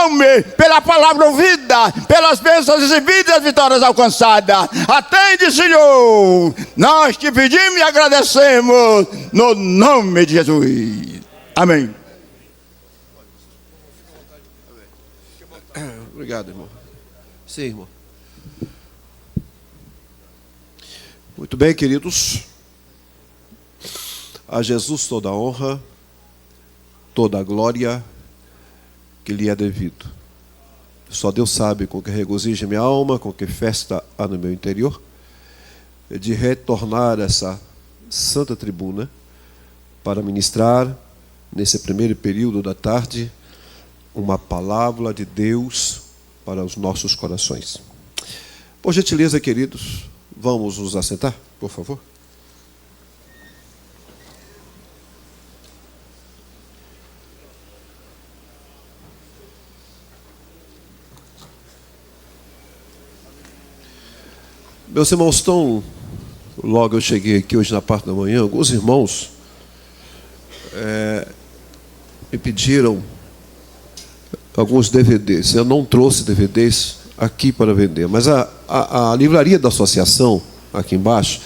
nome, pela palavra ouvida, pelas bênçãos recebidas, as vitórias alcançadas. Atende, Senhor. Nós te pedimos e agradecemos no nome de Jesus. Amém. Obrigado, irmão. Sim, irmão. Muito bem, queridos. A Jesus toda a honra, toda a glória que lhe é devido. Só Deus sabe com que regozija minha alma, com que festa há no meu interior, de retornar a essa santa tribuna para ministrar, nesse primeiro período da tarde, uma palavra de Deus para os nossos corações. Por gentileza, queridos, vamos nos assentar, por favor. Meus irmãos, logo eu cheguei aqui hoje na parte da manhã, alguns irmãos me pediram alguns DVDs. Eu não trouxe DVDs aqui para vender, mas a livraria da associação, aqui embaixo,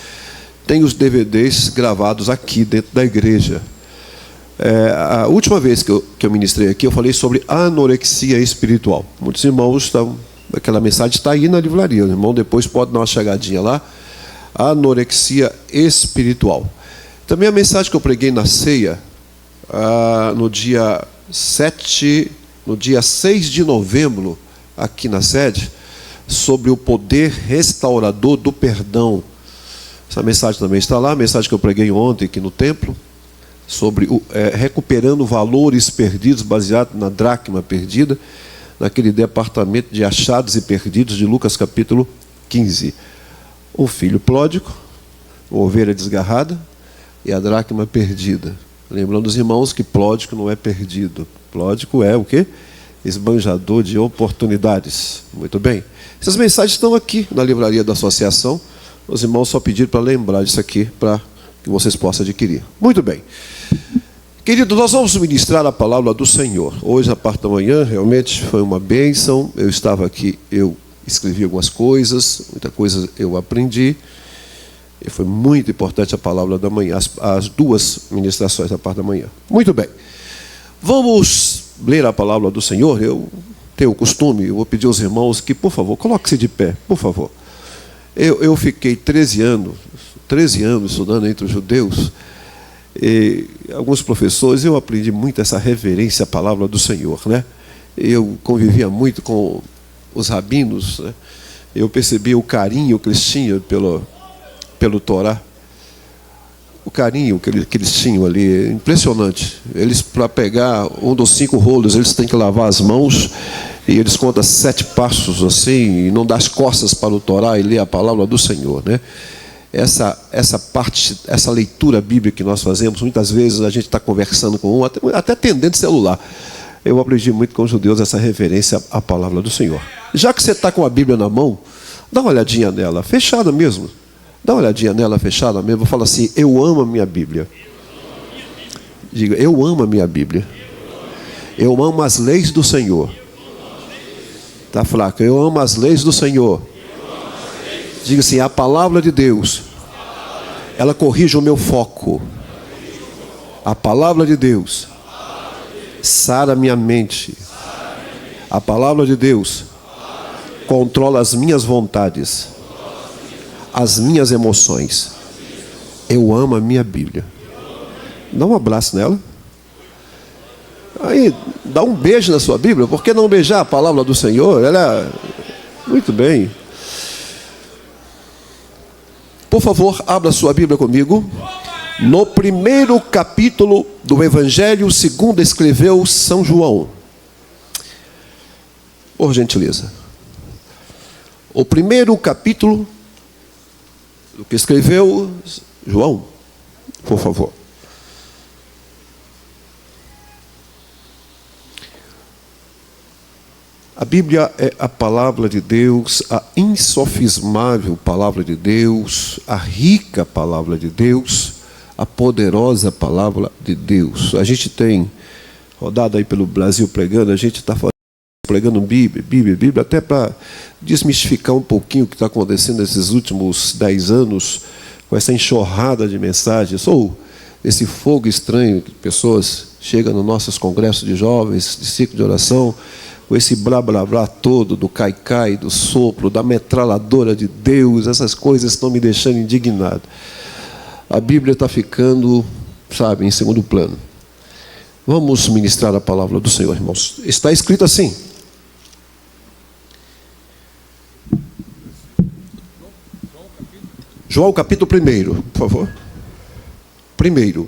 tem os DVDs gravados aqui dentro da igreja. A última vez que eu ministrei aqui, eu falei sobre anorexia espiritual. Muitos irmãos estão... Aquela mensagem está aí na livraria. O irmão depois pode dar uma chegadinha lá. Anorexia espiritual. Também a mensagem que eu preguei na ceia, no dia 6 de novembro, aqui na sede, sobre o poder restaurador do perdão. Essa mensagem também está lá. A mensagem que eu preguei ontem aqui no templo, sobre recuperando valores perdidos, baseado na dracma perdida, naquele departamento de achados e perdidos de Lucas capítulo 15. O filho pródigo, a ovelha desgarrada e a dracma perdida. Lembrando os irmãos que pródigo não é perdido. Pródigo é o quê? Esbanjador de oportunidades. Muito bem. Essas mensagens estão aqui na livraria da associação. Os irmãos só pediram para lembrar disso aqui, para que vocês possam adquirir. Muito bem. Querido, nós vamos ministrar a palavra do Senhor. Hoje, na parte da manhã, realmente foi uma bênção. Eu estava aqui, eu escrevi algumas coisas, muita coisa eu aprendi. E foi muito importante a palavra da manhã, as duas ministrações da parte da manhã. Muito bem. Vamos ler a palavra do Senhor. Eu tenho o costume, eu vou pedir aos irmãos que, por favor, coloque-se de pé, por favor. Eu fiquei 13 anos estudando entre os judeus. E alguns professores, eu aprendi muito essa reverência à palavra do Senhor, né? Eu convivia muito com os rabinos, né? Eu percebi o carinho que eles tinham pelo Torá. O carinho que eles tinham ali, é impressionante. Eles, para pegar um dos 5 rolos, eles têm que lavar as mãos, e eles contam 7 passos assim, e não dá as costas para o Torá e ler a palavra do Senhor, né? Essa parte, essa leitura bíblica que nós fazemos, muitas vezes a gente está conversando com até atendendo celular. Eu aprendi muito com os judeus essa referência à palavra do Senhor. Já que você está com a Bíblia na mão, dá uma olhadinha nela, fechada mesmo. Dá uma olhadinha nela, fechada mesmo. Fala assim: eu amo a minha Bíblia. Diga: eu amo a minha Bíblia. Eu amo as leis do Senhor. Está fraco. Eu amo as leis do Senhor. Diga assim: a palavra de Deus, ela corrige o meu foco. A palavra de Deus sara minha mente. A palavra de Deus controla as minhas vontades, as minhas emoções. Eu amo a minha Bíblia. Dá um abraço nela. Aí, dá um beijo na sua Bíblia. Por que não beijar a palavra do Senhor? Ela... Muito bem. Por favor, abra sua Bíblia comigo. No primeiro capítulo do Evangelho segundo escreveu São João. Por gentileza. O primeiro capítulo do que escreveu João. Por favor. A Bíblia é a palavra de Deus, a insofismável palavra de Deus, a rica palavra de Deus, a poderosa palavra de Deus. A gente tem rodado aí pelo Brasil pregando, a gente está fazendo pregando Bíblia, até para desmistificar um pouquinho o que está acontecendo nesses últimos 10 anos, com essa enxurrada de mensagens, ou esse fogo estranho que pessoas chegam nos nossos congressos de jovens, de ciclo de oração, com esse blá blá blá todo, do cai-cai, do sopro, da metralhadora de Deus, essas coisas estão me deixando indignado. A Bíblia está ficando, sabe, em segundo plano. Vamos ministrar a palavra do Senhor, irmãos. Está escrito assim. João capítulo 1, por favor. 1,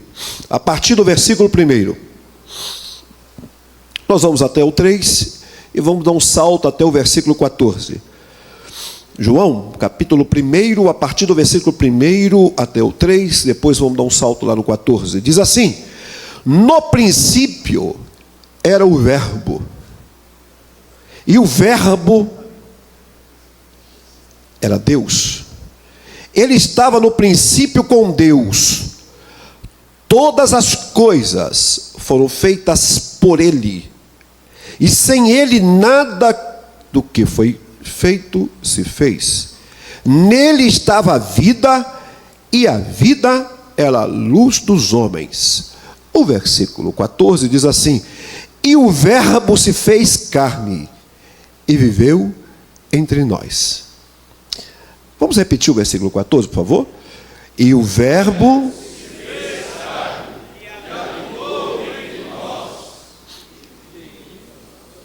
a partir do versículo 1. Nós vamos até o 3 e vamos dar um salto até o versículo 14. João, capítulo 1, a partir do versículo 1 até o 3, depois vamos dar um salto lá no 14. Diz assim: no princípio era o Verbo, e o Verbo era Deus. Ele estava no princípio com Deus. Todas as coisas foram feitas por Ele, e sem Ele nada do que foi feito se fez. Nele estava a vida, e a vida era a luz dos homens. O versículo 14 diz assim: e o Verbo se fez carne e viveu entre nós. Vamos repetir o versículo 14, por favor? E o Verbo se fez carne e habitou entre nós.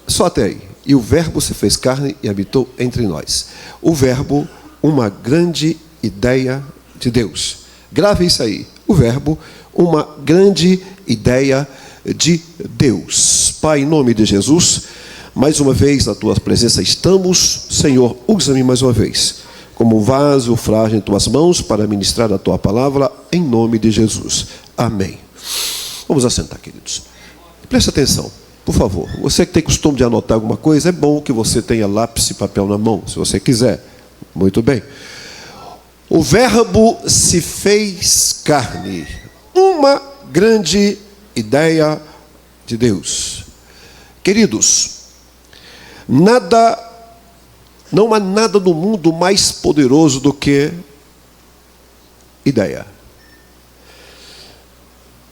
Só até aí. E o Verbo se fez carne e habitou entre nós. O Verbo, uma grande ideia de Deus. Grave isso aí. O Verbo, uma grande ideia de Deus. Pai, em nome de Jesus, mais uma vez na Tua presença estamos. Senhor, usa-me mais uma vez como vaso frágil em Tuas mãos para ministrar a Tua palavra, em nome de Jesus. Amém. Vamos assentar, queridos. Preste atenção, por favor. Você que tem costume de anotar alguma coisa, é bom que você tenha lápis e papel na mão, se você quiser. Muito bem. O Verbo se fez carne. Uma grande ideia de Deus. Queridos, não há nada no mundo mais poderoso do que ideia.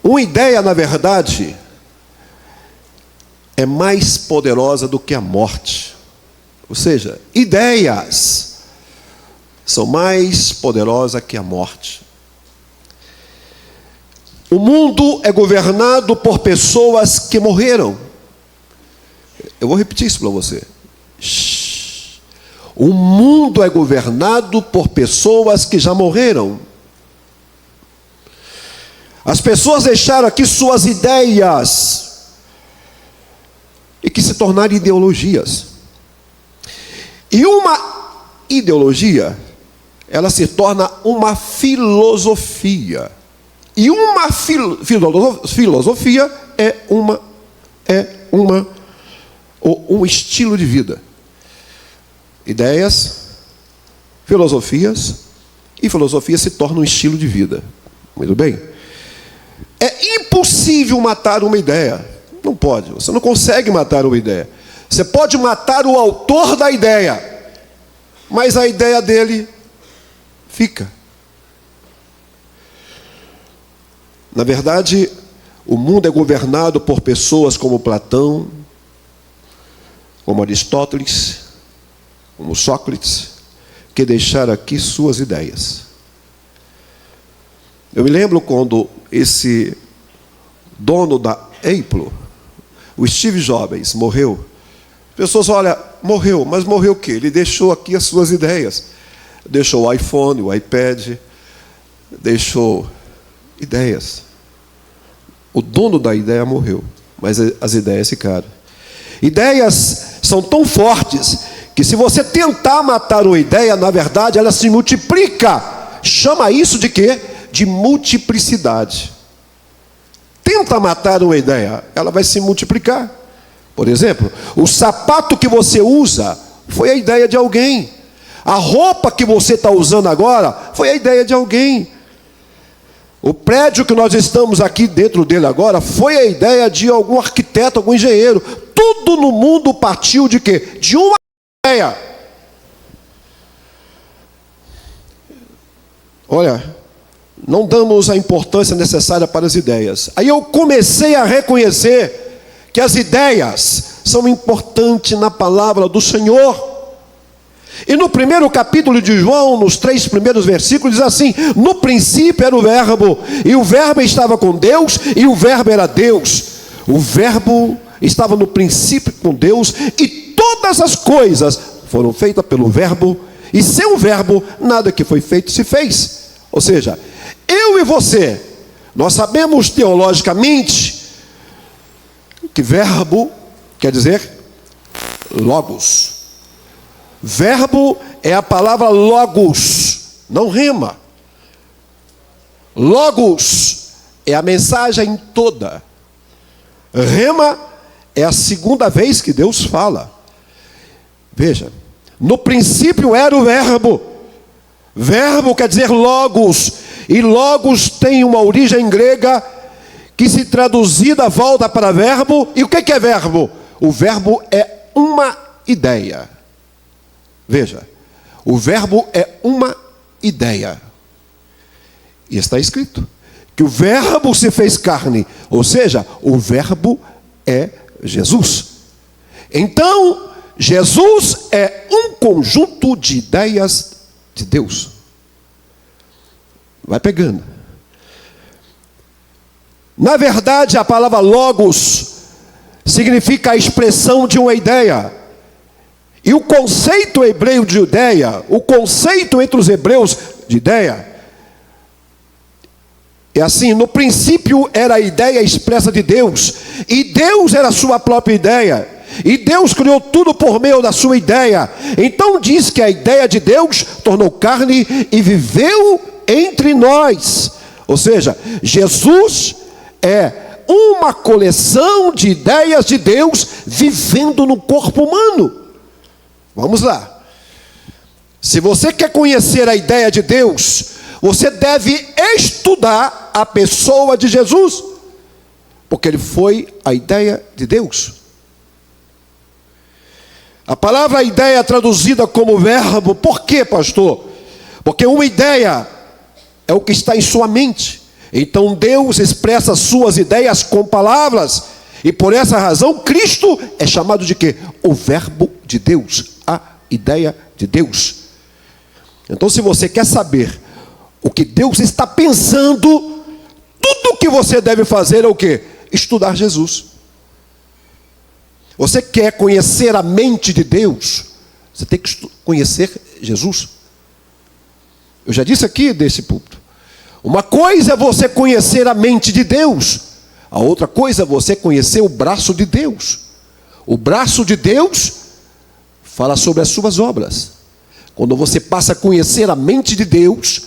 Uma ideia, na verdade, é mais poderosa do que a morte. Ou seja, ideias são mais poderosas que a morte. O mundo é governado por pessoas que morreram. Eu vou repetir isso para você. O mundo é governado por pessoas que já morreram. As pessoas deixaram aqui suas ideias e que se tornaram ideologias. E uma ideologia, ela se torna uma filosofia. E uma filosofia é um estilo de vida. Ideias, filosofias, e filosofia se torna um estilo de vida. Muito bem? É impossível matar uma ideia. Não pode, você não consegue matar uma ideia. Você pode matar o autor da ideia, mas a ideia dele fica. Na verdade, o mundo é governado por pessoas como Platão, como Aristóteles, como Sócrates, que deixaram aqui suas ideias. Eu me lembro quando esse dono da Apple, o Steve Jobs, morreu. As pessoas olham, morreu, mas morreu o quê? Ele deixou aqui as suas ideias. Deixou o iPhone, o iPad, deixou ideias. O dono da ideia morreu, mas as ideias ficaram. Ideias são tão fortes que se você tentar matar uma ideia, na verdade, ela se multiplica. Chama isso de quê? De multiplicidade. Tenta matar uma ideia, ela vai se multiplicar. Por exemplo, o sapato que você usa foi a ideia de alguém. A roupa que você está usando agora foi a ideia de alguém. O prédio que nós estamos aqui dentro dele agora foi a ideia de algum arquiteto, algum engenheiro. Tudo no mundo partiu de quê? De uma ideia. Olha, não damos a importância necessária para as ideias. Aí eu comecei a reconhecer que as ideias são importantes na palavra do Senhor. E no primeiro capítulo de João, nos 3 primeiros versículos, diz assim: no princípio era o verbo, e o verbo estava com Deus, e o verbo era Deus. O verbo estava no princípio com Deus, e todas as coisas foram feitas pelo verbo, e sem o verbo nada que foi feito se fez. Ou seja, eu e você, nós sabemos teologicamente que verbo quer dizer logos. Verbo é a palavra logos, não rima. Logos é a mensagem toda. Rema é a segunda vez que Deus fala. Veja, no princípio era o verbo. Verbo quer dizer logos, e logos tem uma origem grega que, se traduzida, volta para verbo. E o que é verbo? O verbo é uma ideia. Veja, o verbo é uma ideia. E está escrito que o verbo se fez carne, ou seja, o verbo é Jesus. Então, Jesus é um conjunto de ideias de Deus. Vai pegando. Na verdade, a palavra logos significa a expressão de uma ideia. E o conceito hebreu de ideia, o conceito entre os hebreus de ideia, é assim: no princípio era a ideia expressa de Deus, e Deus era a sua própria ideia, e Deus criou tudo por meio da sua ideia. Então diz que a ideia de Deus tornou carne e viveu entre nós. Ou seja, Jesus é uma coleção de ideias de Deus vivendo no corpo humano. Vamos lá. Se você quer conhecer a ideia de Deus, você deve estudar a pessoa de Jesus, porque ele foi a ideia de Deus. A palavra ideia é traduzida como verbo. Por quê, pastor? Porque uma ideia é o que está em sua mente. Então Deus expressa suas ideias com palavras, e por essa razão Cristo é chamado de quê? O verbo de Deus, a ideia de Deus. Então, se você quer saber o que Deus está pensando, tudo o que você deve fazer é o quê? Estudar Jesus. Você quer conhecer a mente de Deus, você tem que conhecer Jesus. Eu já disse aqui desse púlpito, uma coisa é você conhecer a mente de Deus, a outra coisa é você conhecer o braço de Deus. O braço de Deus fala sobre as suas obras. Quando você passa a conhecer a mente de Deus,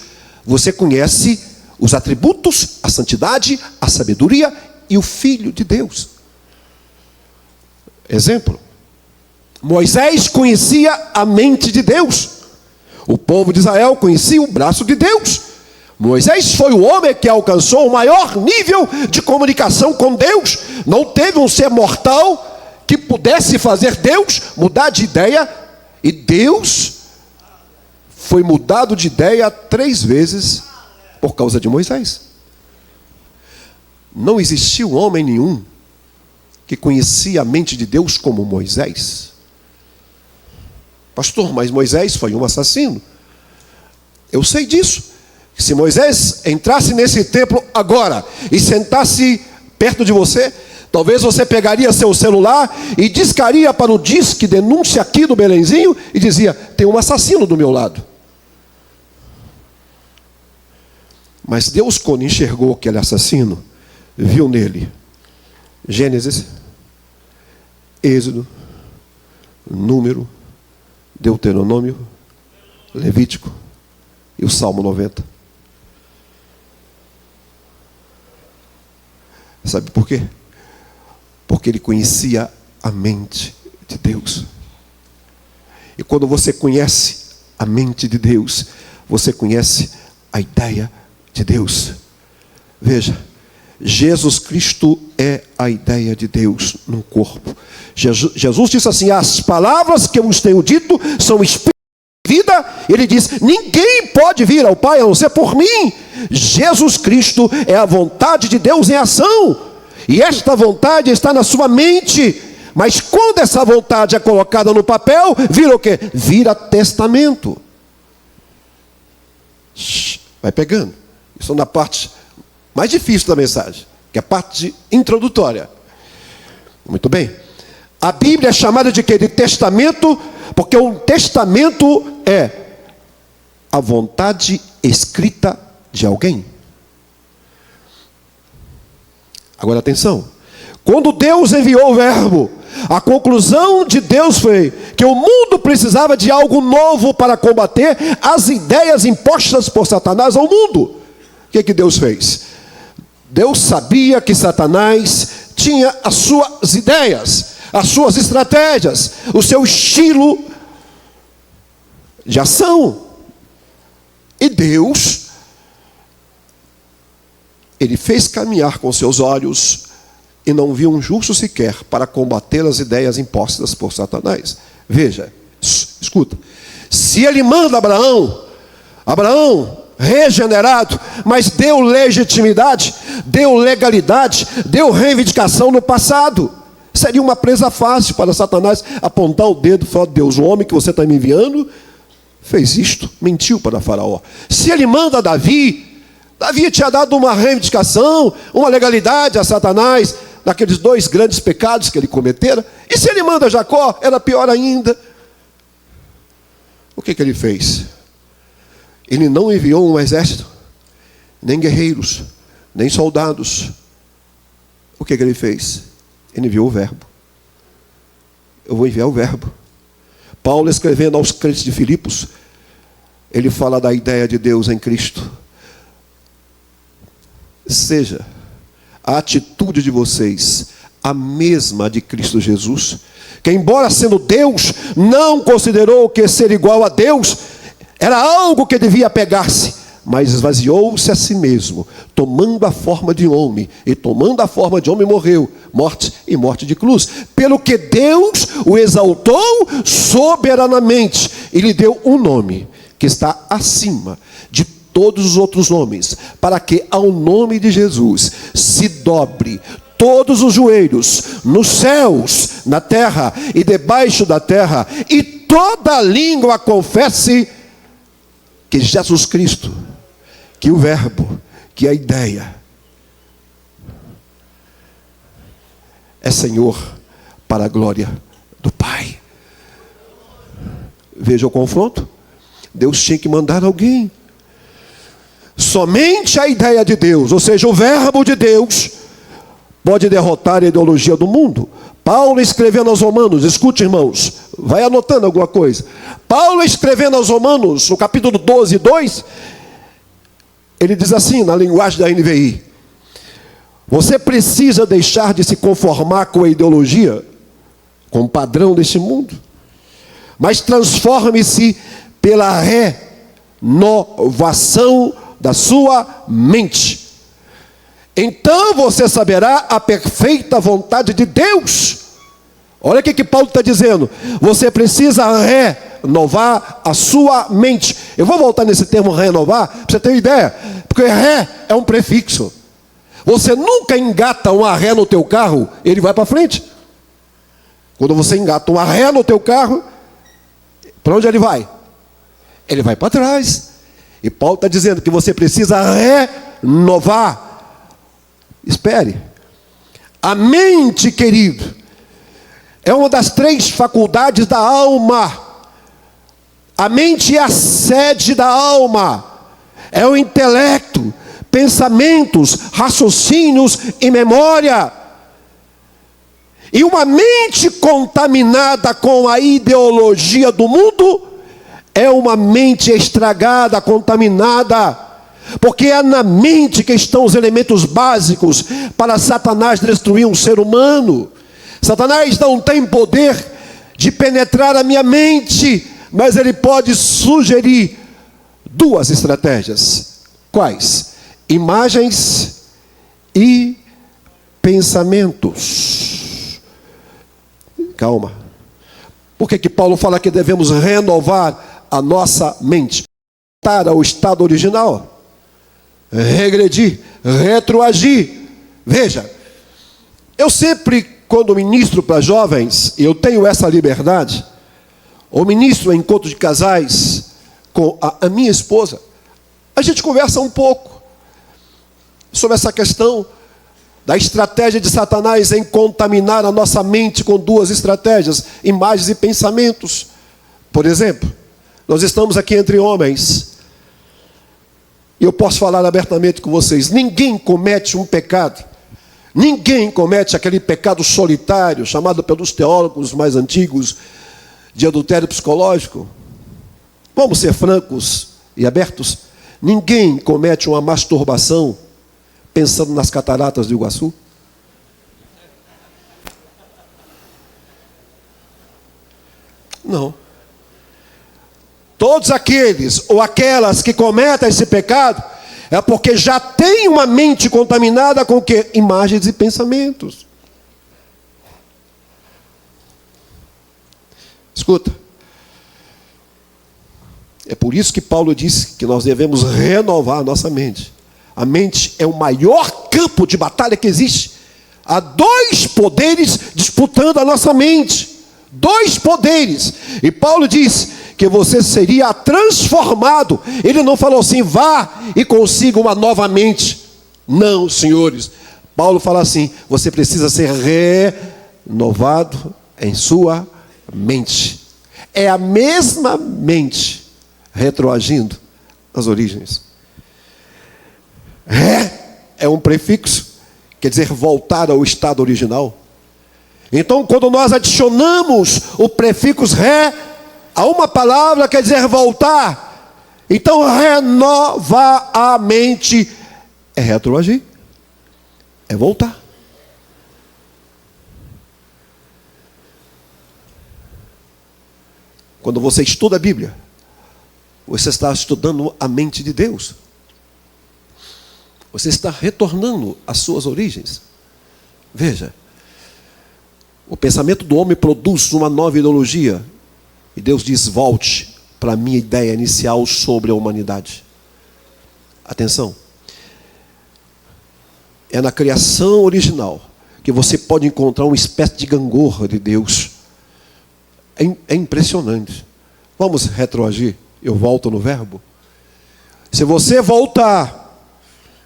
você conhece os atributos, a santidade, a sabedoria e o Filho de Deus. Exemplo: Moisés conhecia a mente de Deus. O povo de Israel conhecia o braço de Deus. Moisés foi o homem que alcançou o maior nível de comunicação com Deus. Não teve um ser mortal que pudesse fazer Deus mudar de ideia. E Deus foi mudado de ideia 3 vezes por causa de Moisés. Não existiu homem nenhum que conhecia a mente de Deus como Moisés. Pastor, mas Moisés foi um assassino. Eu sei disso. Se Moisés entrasse nesse templo agora e sentasse perto de você, talvez você pegaria seu celular e discaria para o disque denúncia aqui do Belenzinho e dizia: tem um assassino do meu lado. Mas Deus, quando enxergou aquele assassino, viu nele Gênesis, Êxodo, Número, Deuteronômio, Levítico e o Salmo 90. Sabe por quê? Porque ele conhecia a mente de Deus. E quando você conhece a mente de Deus, você conhece a ideia de Deus. Veja, Jesus Cristo é a ideia de Deus no corpo. Jesus disse assim: as palavras que eu vos tenho dito são espírito e vida. Ele diz: ninguém pode vir ao Pai a não ser por mim. Jesus Cristo é a vontade de Deus em ação. E esta vontade está na sua mente. Mas quando essa vontade é colocada no papel, vira o quê? Vira testamento. Vai pegando. Isso é na parte mais difícil da mensagem, que é a parte introdutória. Muito bem. A Bíblia é chamada de quê? De testamento, porque um testamento é a vontade escrita de alguém. Agora atenção. Quando Deus enviou o Verbo, a conclusão de Deus foi que o mundo precisava de algo novo para combater as ideias impostas por Satanás ao mundo. O que Deus fez? Deus sabia que Satanás tinha as suas ideias, as suas estratégias, o seu estilo de ação. E Deus, Ele fez caminhar com seus olhos e não viu um justo sequer para combater as ideias impostas por Satanás. Veja, escuta. Se ele manda Abraão regenerado, mas deu legitimidade, deu legalidade, deu reivindicação no passado, seria uma presa fácil para Satanás apontar o dedo e falar: Deus, o homem que você está me enviando fez isto, mentiu para Faraó. Se ele manda Davi tinha dado uma reivindicação, uma legalidade a Satanás naqueles 2 grandes pecados que ele cometera. E se ele manda Jacó, era pior ainda. O que ele fez? Ele não enviou um exército, nem guerreiros, nem soldados. O que ele fez? Ele enviou o Verbo. Eu vou enviar o Verbo. Paulo, escrevendo aos crentes de Filipos, ele fala da ideia de Deus em Cristo. Seja a atitude de vocês a mesma de Cristo Jesus, que embora sendo Deus, não considerou que ser igual a Deus era algo que devia pegar-se, mas esvaziou-se a si mesmo, tomando a forma de homem, e tomando a forma de homem morreu, morte e morte de cruz, pelo que Deus o exaltou soberanamente, e lhe deu um nome, que está acima de todos os outros nomes, para que ao nome de Jesus se dobre todos os joelhos, nos céus, na terra e debaixo da terra, e toda língua confesse que Jesus Cristo, que o Verbo, que a ideia é Senhor para a glória do Pai. Veja o confronto. Deus tinha que mandar alguém. Somente a ideia de Deus, ou seja, o Verbo de Deus, pode derrotar a ideologia do mundo. Paulo escrevendo aos Romanos, escute, irmãos, vai anotando alguma coisa. Paulo escrevendo aos Romanos, no capítulo 12, 2, ele diz assim, na linguagem da NVI: você precisa deixar de se conformar com a ideologia, com o padrão deste mundo, mas transforme-se pela renovação da sua mente. Então você saberá a perfeita vontade de Deus. Olha o que Paulo está dizendo. Você precisa renovar a sua mente. Eu vou voltar nesse termo renovar, para você ter uma ideia. Porque ré é um prefixo. Você nunca engata uma ré no teu carro, ele vai para frente. Quando você engata uma ré no teu carro, para onde ele vai? Ele vai para trás. E Paulo está dizendo que você precisa renovar. Espere. A mente, querido, é uma das 3 faculdades da alma. A mente é a sede da alma. É o intelecto, pensamentos, raciocínios e memória. E uma mente contaminada com a ideologia do mundo é uma mente estragada, contaminada. Porque é na mente que estão os elementos básicos para Satanás destruir um ser humano. Satanás não tem poder de penetrar a minha mente, mas ele pode sugerir 2 estratégias. Quais? Imagens e pensamentos. Calma. Por que Paulo fala que devemos renovar a nossa mente? Voltar ao estado original. Regredir, retroagir. Veja, eu sempre, quando ministro para jovens, eu tenho essa liberdade, ou ministro em encontro de casais com a minha esposa, a gente conversa um pouco sobre essa questão da estratégia de Satanás em contaminar a nossa mente com duas estratégias, imagens e pensamentos. Por exemplo, nós estamos aqui entre homens, e eu posso falar abertamente com vocês, ninguém comete um pecado, ninguém comete aquele pecado solitário, chamado pelos teólogos mais antigos de adultério psicológico. Vamos ser francos e abertos, ninguém comete uma masturbação pensando nas cataratas do Iguaçu. Não. Todos aqueles ou aquelas que cometem esse pecado é porque já tem uma mente contaminada com o quê? Imagens e pensamentos. Escuta. É por isso que Paulo disse que nós devemos renovar a nossa mente. A mente é o maior campo de batalha que existe. Há dois poderes disputando a nossa mente. Dois poderes. E Paulo diz que você seria transformado. Ele não falou assim, vá e consiga uma nova mente. Não, senhores. Paulo fala assim, você precisa ser renovado em sua mente. É a mesma mente retroagindo às origens. É um prefixo, quer dizer voltar ao estado original. Então, quando nós adicionamos o prefixo ré a uma palavra, quer dizer voltar. Então, renovar a mente é retroagir, é voltar. Quando você estuda a Bíblia, você está estudando a mente de Deus. Você está retornando às suas origens. Veja, o pensamento do homem produz uma nova ideologia. E Deus diz, volte para a minha ideia inicial sobre a humanidade. Atenção. É na criação original que você pode encontrar uma espécie de gangorra de Deus. É impressionante. Vamos retroagir? Eu volto no verbo. Se você voltar,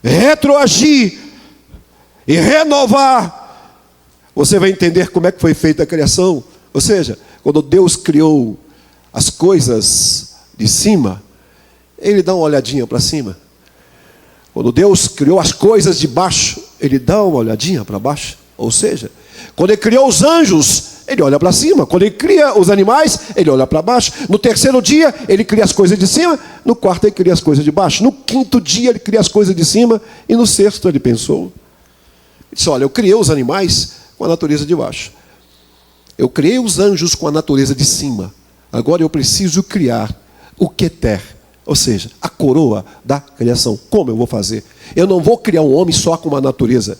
retroagir e renovar, você vai entender como é que foi feita a criação. Ou seja, quando Deus criou as coisas de cima, Ele dá uma olhadinha para cima. Quando Deus criou as coisas de baixo, Ele dá uma olhadinha para baixo. Ou seja, quando Ele criou os anjos, Ele olha para cima. Quando Ele cria os animais, Ele olha para baixo. No terceiro dia, Ele cria as coisas de cima. No quarto, Ele cria as coisas de baixo. No quinto dia, Ele cria as coisas de cima. E no sexto, Ele pensou. Ele disse, olha, eu criei os animais com a natureza de baixo. Eu criei os anjos com a natureza de cima. Agora eu preciso criar o Keter, ou seja, a coroa da criação. Como eu vou fazer? Eu não vou criar um homem só com uma natureza.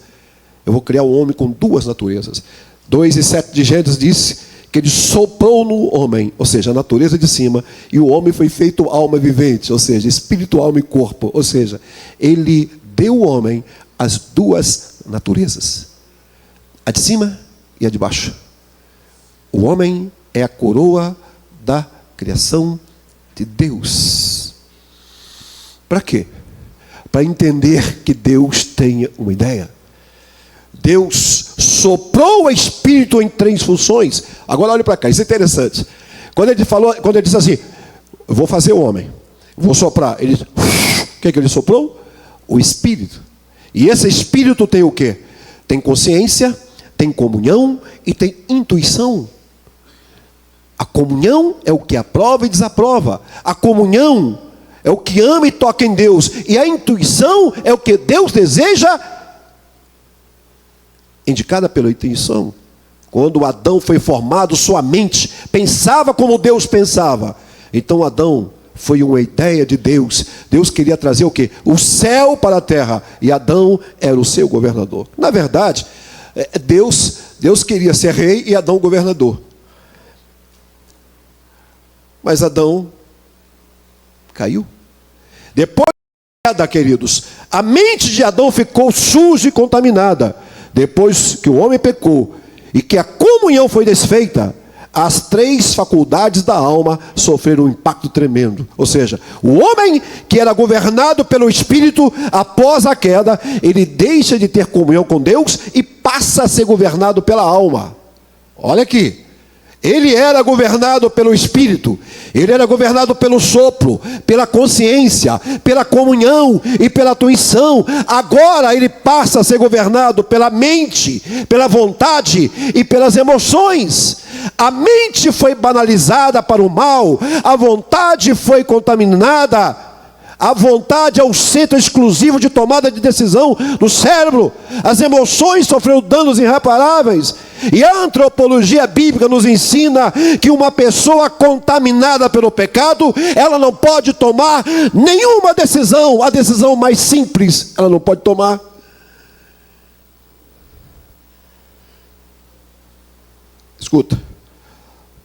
Eu vou criar um homem com duas naturezas. 2:7 de Gênesis diz que Ele soprou no homem, ou seja, a natureza de cima, e o homem foi feito alma vivente, ou seja, espírito, alma e corpo. Ou seja, Ele deu ao homem as duas naturezas, a de cima e a de baixo. O homem é a coroa da criação de Deus. Para quê? Para entender que Deus tem uma ideia. Deus soprou o Espírito em três funções. Agora olhe para cá, isso é interessante. Quando ele disse assim, eu vou fazer o homem, vou soprar. O que Ele soprou? O Espírito. E esse Espírito tem o quê? Tem consciência, tem comunhão e tem intuição. A comunhão é o que aprova e desaprova. A comunhão é o que ama e toca em Deus. E a intuição é o que Deus deseja, indicada pela intuição. Quando Adão foi formado, sua mente pensava como Deus pensava. Então Adão foi uma ideia de Deus. Deus queria trazer o quê? O céu para a terra. E Adão era o seu governador. Na verdade, Deus queria ser rei e Adão governador. Mas Adão caiu. Depois da queda, queridos, a mente de Adão ficou suja e contaminada. Depois que o homem pecou e que a comunhão foi desfeita, as 3 faculdades da alma sofreram um impacto tremendo. Ou seja, o homem que era governado pelo Espírito, após a queda, ele deixa de ter comunhão com Deus e passa a ser governado pela alma. Olha aqui. Ele era governado pelo Espírito, ele era governado pelo sopro, pela consciência, pela comunhão e pela tuição. Agora ele passa a ser governado pela mente, pela vontade e pelas emoções. A mente foi banalizada para o mal, a vontade foi contaminada. A vontade é o centro exclusivo de tomada de decisão do cérebro. As emoções sofreram danos irreparáveis. E a antropologia bíblica nos ensina que uma pessoa contaminada pelo pecado, ela não pode tomar nenhuma decisão. A decisão mais simples, ela não pode tomar. Escuta.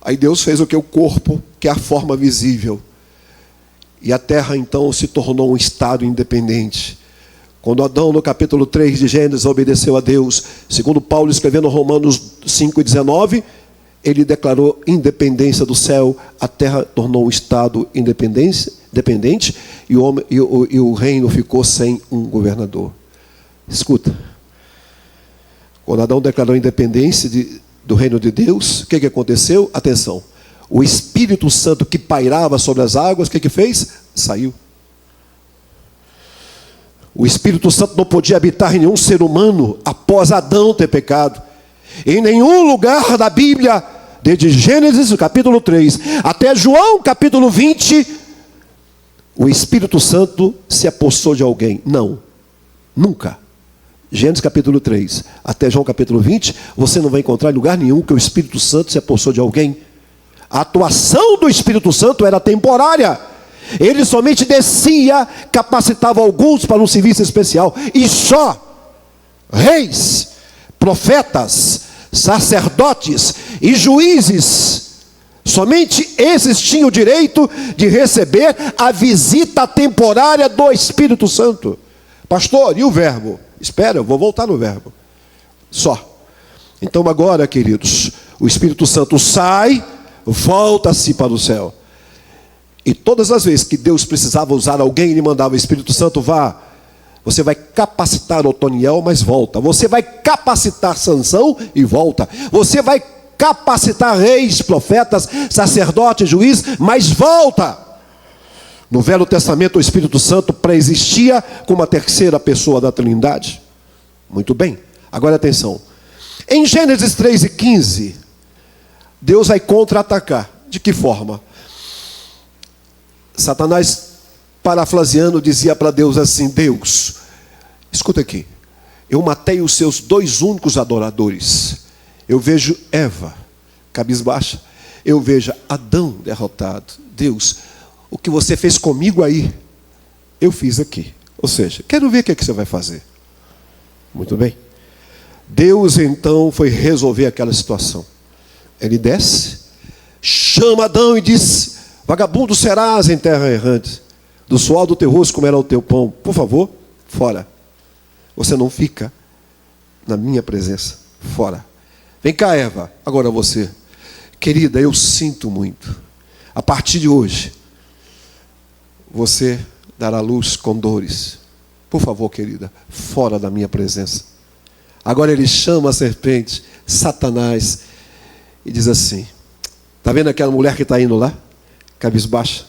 Aí Deus fez o que? O corpo, que é a forma visível. E a terra então se tornou um estado independente. Quando Adão, no capítulo 3 de Gênesis, obedeceu a Deus, segundo Paulo escrevendo Romanos 5,19, ele declarou independência do céu, a terra tornou um estado independente, e o reino ficou sem um governador. Escuta, quando Adão declarou independência do reino de Deus, o que aconteceu? Atenção. O Espírito Santo que pairava sobre as águas, o que fez? Saiu. O Espírito Santo não podia habitar em nenhum ser humano após Adão ter pecado. Em nenhum lugar da Bíblia, desde Gênesis capítulo 3 até João capítulo 20, o Espírito Santo se apossou de alguém. Não, nunca. Gênesis capítulo 3 até João capítulo 20, você não vai encontrar em lugar nenhum que o Espírito Santo se apossou de alguém. A atuação do Espírito Santo era temporária. Ele somente descia, capacitava alguns para um serviço especial. E só reis, profetas, sacerdotes e juízes, somente esses tinham o direito de receber a visita temporária do Espírito Santo. Pastor, e o verbo? Espera, eu vou voltar no verbo. Só. Então agora, queridos, o Espírito Santo sai, volta-se para o céu. E todas as vezes que Deus precisava usar alguém, Ele mandava o Espírito Santo, vá. Você vai capacitar Otoniel, mas volta. Você vai capacitar Sansão e volta. Você vai capacitar reis, profetas, sacerdotes, juiz, mas volta. No Velho Testamento, o Espírito Santo pré-existia como a terceira pessoa da Trindade. Muito bem. Agora atenção. Em Gênesis 3:15, Deus vai contra-atacar. De que forma? Satanás, parafraseando, dizia para Deus assim: Deus, escuta aqui, eu matei os seus 2 únicos adoradores. Eu vejo Eva cabisbaixa, eu vejo Adão derrotado. Deus, o que você fez comigo aí, eu fiz aqui. Ou seja, quero ver o que você vai fazer. Muito bem. Deus então foi resolver aquela situação. Ele desce, chama Adão e diz: vagabundo serás em terra errante, do suor do teu rosto comerá o teu pão. Por favor, fora. Você não fica na minha presença. Fora. Vem cá, Eva. Agora você. Querida, eu sinto muito. A partir de hoje, você dará luz com dores. Por favor, querida, fora da minha presença. Agora ele chama a serpente, Satanás, e diz assim: está vendo aquela mulher que está indo lá? Cabisbaixa,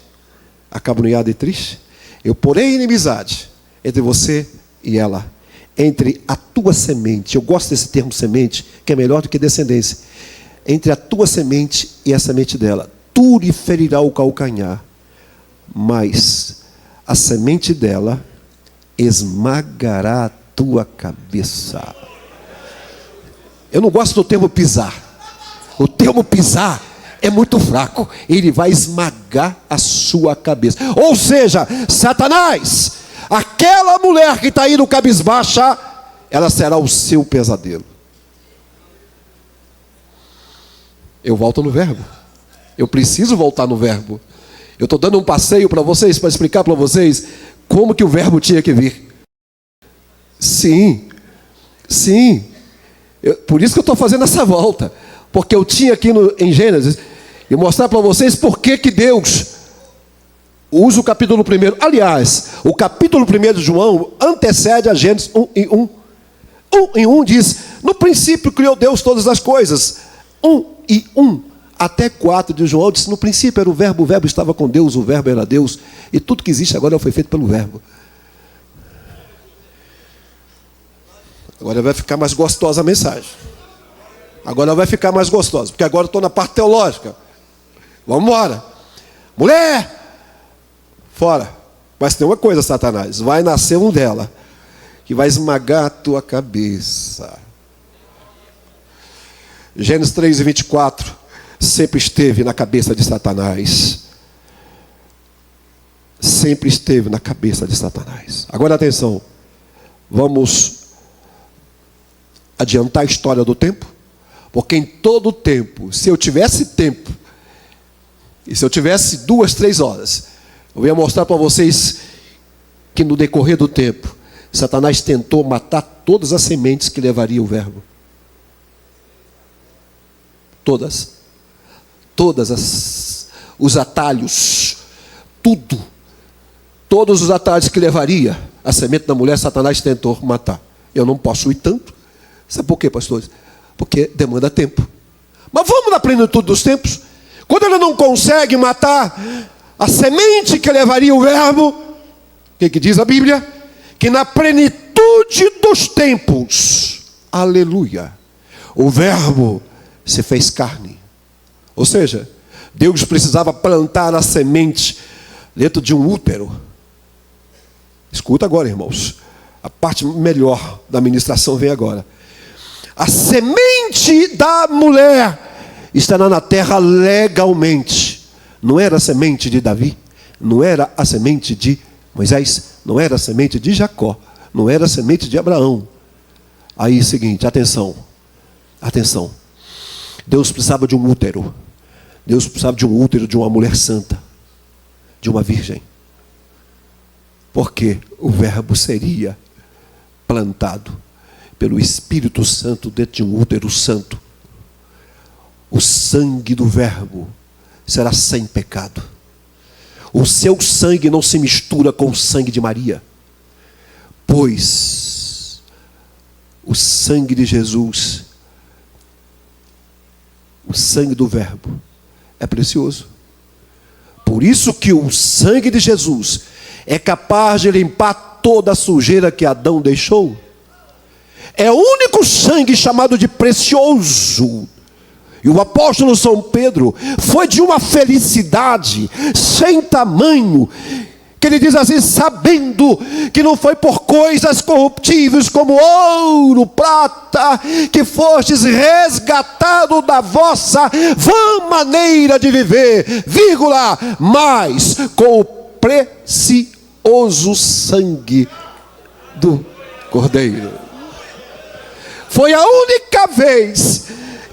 acabrunhada e triste? Eu porei inimizade entre você e ela, entre a tua semente. Eu gosto desse termo semente, que é melhor do que descendência. Entre a tua semente e a semente dela. Tu lhe ferirá o calcanhar, mas a semente dela esmagará a tua cabeça. Eu não gosto do termo pisar. O termo pisar é muito fraco, ele vai esmagar a sua cabeça. Ou seja, Satanás, aquela mulher que está indo cabisbaixa, ela será o seu pesadelo. Eu volto no verbo. Eu preciso voltar no verbo. Eu estou dando um passeio para vocês, para explicar para vocês como que o verbo tinha que vir. Sim, sim. Por isso que eu estou fazendo essa volta. Porque eu tinha aqui em Gênesis, e mostrar para vocês por que Deus usa o capítulo 1. Aliás, o capítulo 1 de João antecede a Gênesis 1:1. 1:1 diz: no princípio criou Deus todas as coisas. 1:1 até 4 de João diz: no princípio era o verbo estava com Deus, o verbo era Deus, e tudo que existe agora foi feito pelo verbo. Agora vai ficar mais gostosa a mensagem. Agora vai ficar mais gostosa, porque agora eu estou na parte teológica. Vamos embora. Mulher, fora. Mas tem uma coisa, Satanás: vai nascer um dela, que vai esmagar a tua cabeça. Gênesis 3:24 sempre esteve na cabeça de Satanás. Sempre esteve na cabeça de Satanás. Agora atenção, vamos adiantar a história do tempo, porque em todo o tempo, se eu tivesse tempo, e se eu tivesse 2, 3 horas, eu ia mostrar para vocês que no decorrer do tempo, Satanás tentou matar todas as sementes que levariam o verbo. Todas os atalhos, todos os atalhos que levaria a semente da mulher, Satanás tentou matar. Eu não posso ir tanto. Sabe por quê, pastores? Porque demanda tempo. Mas vamos na plenitude dos tempos. Quando ele não consegue matar a semente que levaria o verbo, o que diz a Bíblia? Que na plenitude dos tempos, aleluia, o verbo se fez carne. Ou seja, Deus precisava plantar a semente dentro de um útero. Escuta agora, irmãos. A parte melhor da ministração vem agora. A semente da mulher estará na terra legalmente. Não era a semente de Davi, não era a semente de Moisés, não era a semente de Jacó, não era a semente de Abraão. Aí, seguinte, atenção. Deus precisava de um útero. Deus precisava de um útero de uma mulher santa, de uma virgem. Porque o verbo seria plantado pelo Espírito Santo dentro de um útero santo. O sangue do verbo será sem pecado. O seu sangue não se mistura com o sangue de Maria, pois o sangue de Jesus, o sangue do verbo, é precioso. Por isso que o sangue de Jesus é capaz de limpar toda a sujeira que Adão deixou. É o único sangue chamado de precioso. E o apóstolo São Pedro foi de uma felicidade sem tamanho, que ele diz assim: sabendo que não foi por coisas corruptíveis como ouro, prata, que fostes resgatado da vossa vã maneira de viver, vírgula, mas com o precioso sangue do Cordeiro. Foi a única vez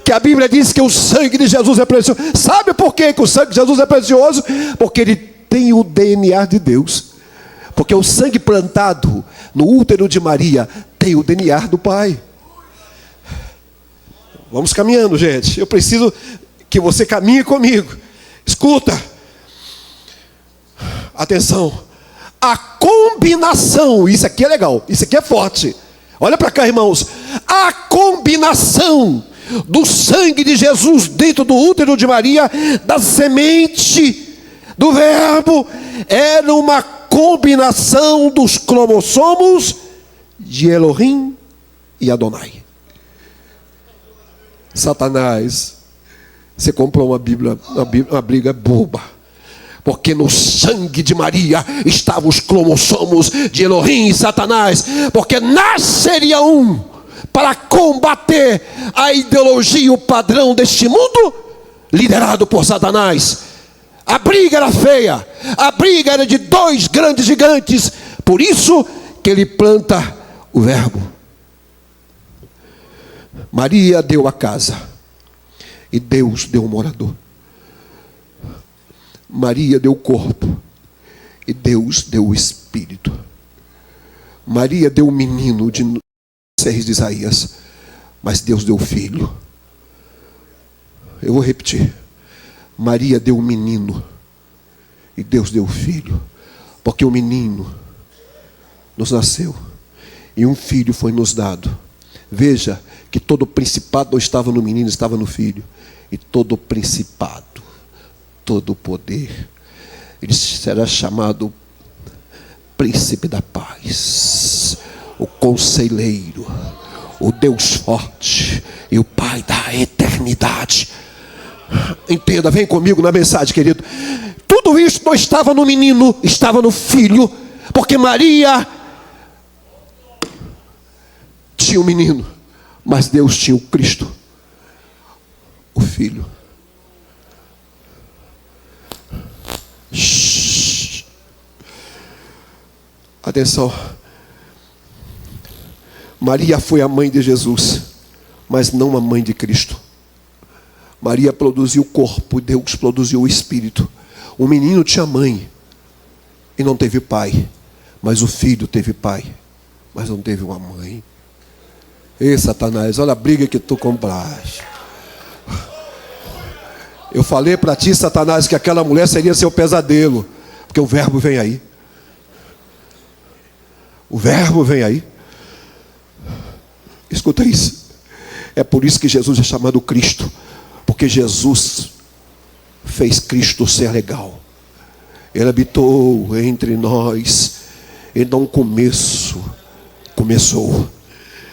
que a Bíblia diz que o sangue de Jesus é precioso. Sabe por que o sangue de Jesus é precioso? Porque ele tem o DNA de Deus. Porque o sangue plantado no útero de Maria tem o DNA do Pai. Vamos caminhando, gente. Eu preciso que você caminhe comigo. Escuta. Atenção. A combinação, isso aqui é legal, isso aqui é forte. Olha para cá, irmãos. A combinação do sangue de Jesus dentro do útero de Maria, da semente do verbo, era uma combinação dos cromossomos de Elohim e Adonai. Satanás, você comprou uma briga boba. Porque no sangue de Maria estavam os cromossomos de Elohim e Satanás. Porque nasceria um para combater a ideologia e o padrão deste mundo, liderado por Satanás. A briga era feia, a briga era de dois grandes gigantes. Por isso que ele planta o verbo. Maria deu a casa e Deus deu o morador. Maria deu o corpo e Deus deu o espírito. Maria deu o menino de 6 de Isaías, mas Deus deu o filho. Eu vou repetir. Maria deu o menino e Deus deu o filho, porque o menino nos nasceu e um filho foi nos dado. Veja que todo principado não estava no menino, estava no filho. E todo principado, todo poder, ele será chamado príncipe da paz, o conselheiro, o Deus forte e o Pai da eternidade. Entenda, vem comigo na mensagem, querido. Tudo isso não estava no menino, estava no filho, porque Maria tinha o menino, mas Deus tinha o Cristo, o filho. Shhh. Atenção. Maria foi a mãe de Jesus, mas não a mãe de Cristo. Maria produziu o corpo, Deus produziu o espírito. O menino tinha mãe e não teve pai, mas o filho teve pai, mas não teve uma mãe. Ei, Satanás, olha a briga que tu compraste. Eu falei para ti, Satanás, que aquela mulher seria seu pesadelo, porque o verbo vem aí. O verbo vem aí. Escuta isso. É por isso que Jesus é chamado Cristo, porque Jesus fez Cristo ser legal. Ele habitou entre nós. Ele não começou.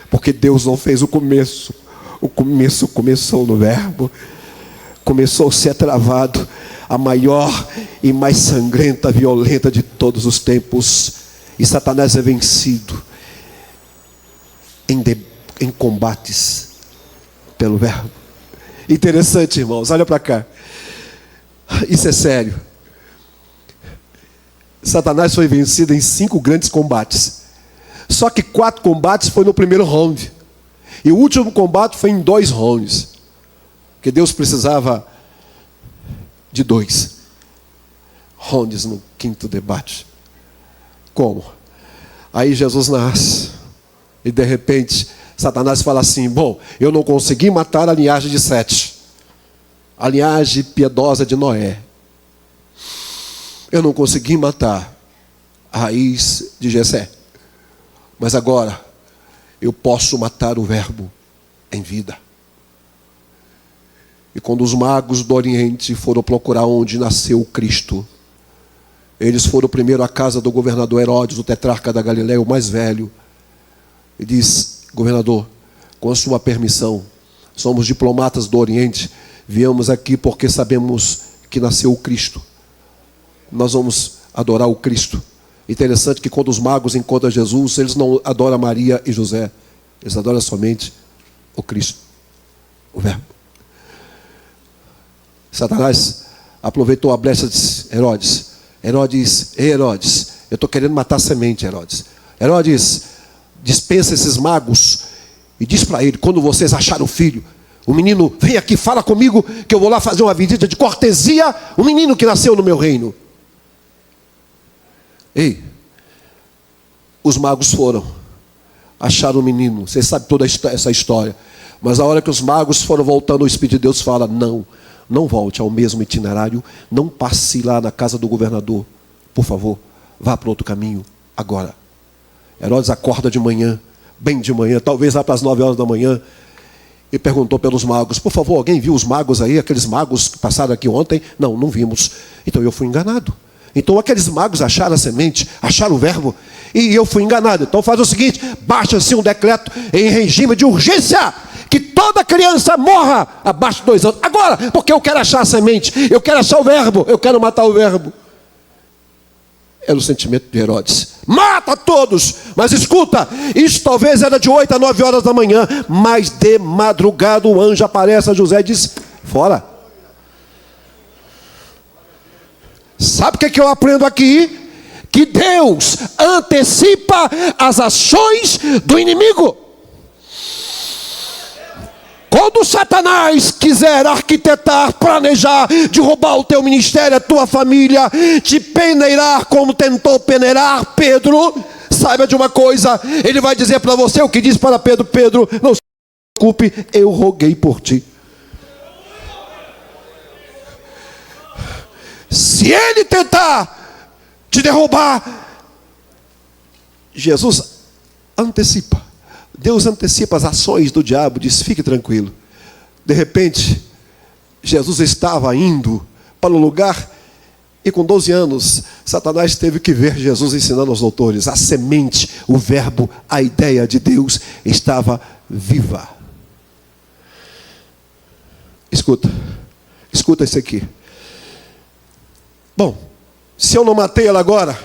Porque Deus não fez o começo. O começo começou no verbo. Começou a ser travado. A maior e mais sangrenta, violenta de todos os tempos. E Satanás é vencido em combates pelo verbo. Interessante, irmãos, olha para cá. Isso é sério. Satanás foi vencido em 5 grandes combates. Só que 4 combates foi no primeiro round. E o último combate foi em 2 rounds. Porque Deus precisava de 2 rounds no 5º debate. Como? Aí Jesus nasce. E de repente Satanás fala assim: bom, eu não consegui matar a linhagem de Sete, a linhagem piedosa de Noé. Eu não consegui matar a raiz de Jessé. Mas agora eu posso matar o verbo em vida. E quando os magos do Oriente foram procurar onde nasceu o Cristo, eles foram primeiro à casa do governador Herodes, o tetrarca da Galileia, o mais velho. E diz: governador, com a sua permissão, somos diplomatas do Oriente, viemos aqui porque sabemos que nasceu o Cristo. Nós vamos adorar o Cristo. Interessante que quando os magos encontram Jesus, eles não adoram Maria e José, eles adoram somente o Cristo, o verbo. Satanás aproveitou a brecha de Herodes. Herodes, eu estou querendo matar a semente, Herodes. Herodes, dispensa esses magos e diz para ele: quando vocês acharem o filho, o menino, vem aqui, fala comigo, que eu vou lá fazer uma visita de cortesia, o menino que nasceu no meu reino. Ei, os magos foram, acharam o menino. Vocês sabem toda essa história. Mas a hora que os magos foram voltando, o Espírito de Deus fala: não volte ao mesmo itinerário, não passe lá na casa do governador, por favor, vá para outro caminho agora. Herodes acorda de manhã, bem de manhã, talvez lá para as 9 horas da manhã, e perguntou pelos magos: por favor, alguém viu os magos aí, aqueles magos que passaram aqui ontem? Não vimos. Então eu fui enganado. Então aqueles magos acharam a semente, acharam o verbo, e eu fui enganado. Então faz o seguinte: baixa-se um decreto em regime de urgência, que toda criança morra abaixo de 2 anos. Agora, porque eu quero achar a semente, eu quero achar o verbo, eu quero matar o verbo. Era o sentimento de Herodes: mata todos. Mas escuta, isso talvez era de 8 a 9 horas da manhã, mas de madrugada o anjo aparece a José e diz: fora, Sabe o que eu aprendo aqui? Que Deus antecipa as ações do inimigo. Quando Satanás quiser arquitetar, planejar, derrubar o teu ministério, a tua família, te peneirar como tentou peneirar Pedro, saiba de uma coisa, ele vai dizer para você o que disse para Pedro: Pedro, não se preocupe, eu roguei por ti. Se ele tentar te derrubar, Jesus antecipa. Deus antecipa as ações do diabo, diz: fique tranquilo. De repente, Jesus estava indo para um lugar e com 12 anos, Satanás teve que ver Jesus ensinando aos doutores. A semente, o verbo, a ideia de Deus estava viva. Escuta isso aqui. Bom, se eu não matei ela agora,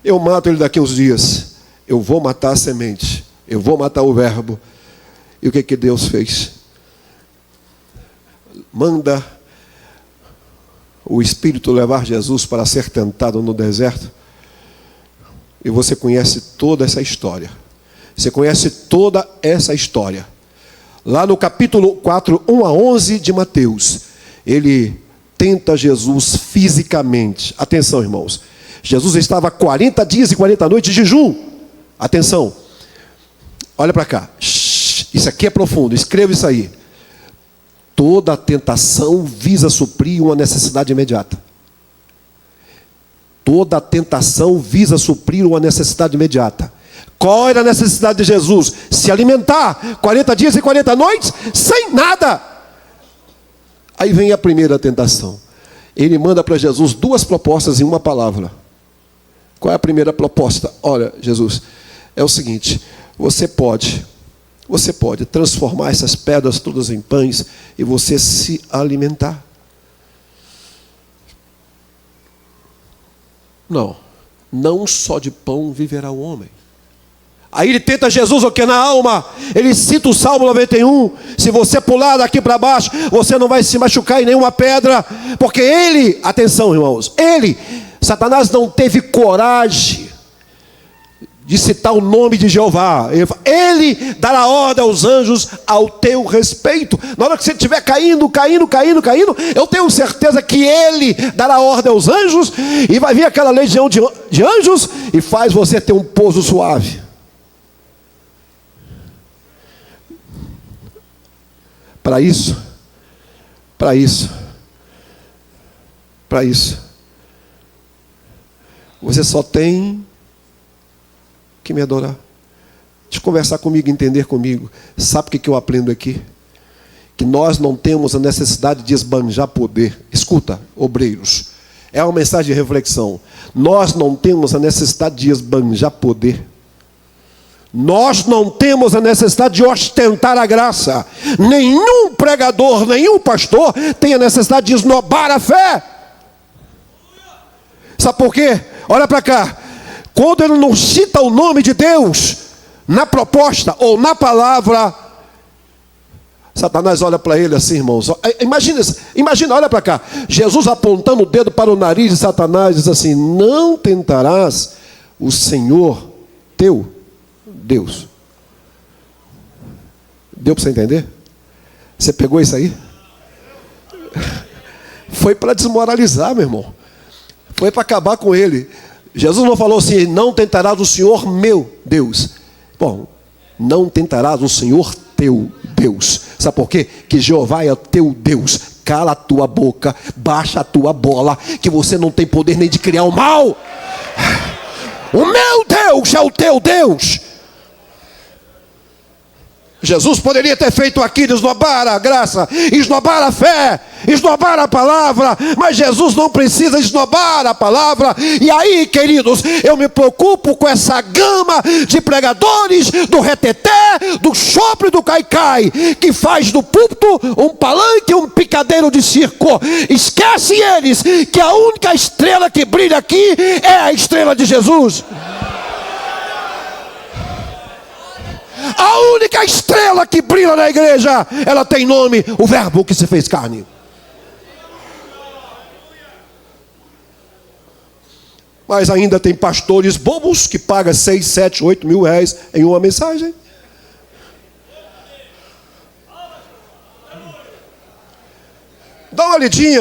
eu mato ele daqui a uns dias. Eu vou matar a semente. Eu vou matar o verbo. E o que Deus fez? Manda o Espírito levar Jesus para ser tentado no deserto. E você conhece toda essa história. Você conhece toda essa história. Lá no capítulo 4, 1 a 11 de Mateus, ele tenta Jesus fisicamente. Atenção, irmãos. Jesus estava 40 dias e 40 noites de jejum. Atenção. Olha para cá. Isso aqui é profundo. Escreva isso aí. Toda tentação visa suprir uma necessidade imediata. Toda tentação visa suprir uma necessidade imediata. Qual era a necessidade de Jesus? Se alimentar 40 dias e 40 noites sem nada. Aí vem a primeira tentação. Ele manda para Jesus duas propostas em uma palavra. Qual é a primeira proposta? Olha, Jesus, é o seguinte: você pode transformar essas pedras todas em pães e você se alimentar. Não só de pão viverá o homem. Aí ele tenta Jesus o que na alma. Ele cita o Salmo 91. Se você pular daqui para baixo, você não vai se machucar em nenhuma pedra. Porque ele, atenção irmãos, Satanás não teve coragem de citar o nome de Jeová. Ele dará ordem aos anjos ao teu respeito. Na hora que você estiver caindo, eu tenho certeza que ele dará ordem aos anjos e vai vir aquela legião de anjos e faz você ter um pouso suave. Para isso, você só tem que me adorar. Deixa eu conversar comigo, entender comigo. Sabe o que eu aprendo aqui? Que nós não temos a necessidade de esbanjar poder. Escuta, obreiros, é uma mensagem de reflexão. Nós não temos a necessidade de esbanjar poder. Nós não temos a necessidade de ostentar a graça. Nenhum pregador, nenhum pastor tem a necessidade de esnobar a fé. Sabe por quê? Olha para cá. Quando ele não cita o nome de Deus na proposta ou na palavra, Satanás olha para ele assim, irmãos. Imagina, olha para cá. Jesus apontando o dedo para o nariz de Satanás diz assim: não tentarás o Senhor teu Deus. Deu para você entender? Você pegou isso aí? Foi para desmoralizar, meu irmão. Foi para acabar com ele. Jesus não falou assim: não tentarás o Senhor meu Deus. Bom, não tentarás o Senhor teu Deus. Sabe por quê? Que Jeová é teu Deus. Cala a tua boca, baixa a tua bola, que você não tem poder nem de criar o mal. O meu Deus é o teu Deus. Jesus poderia ter feito aquilo, esnobar a graça, esnobar a fé, esnobar a palavra, mas Jesus não precisa esnobar a palavra. E aí, queridos, eu me preocupo com essa gama de pregadores do reteté, do chopre, do caicai, que faz do púlpito um palanque, um picadeiro de circo. Esquece eles que a única estrela que brilha aqui é a estrela de Jesus. A única estrela que brilha na igreja, ela tem nome: o Verbo que se fez carne. Mas ainda tem pastores bobos que pagam 6, 7, 8 mil reais em uma mensagem. Dá uma olhadinha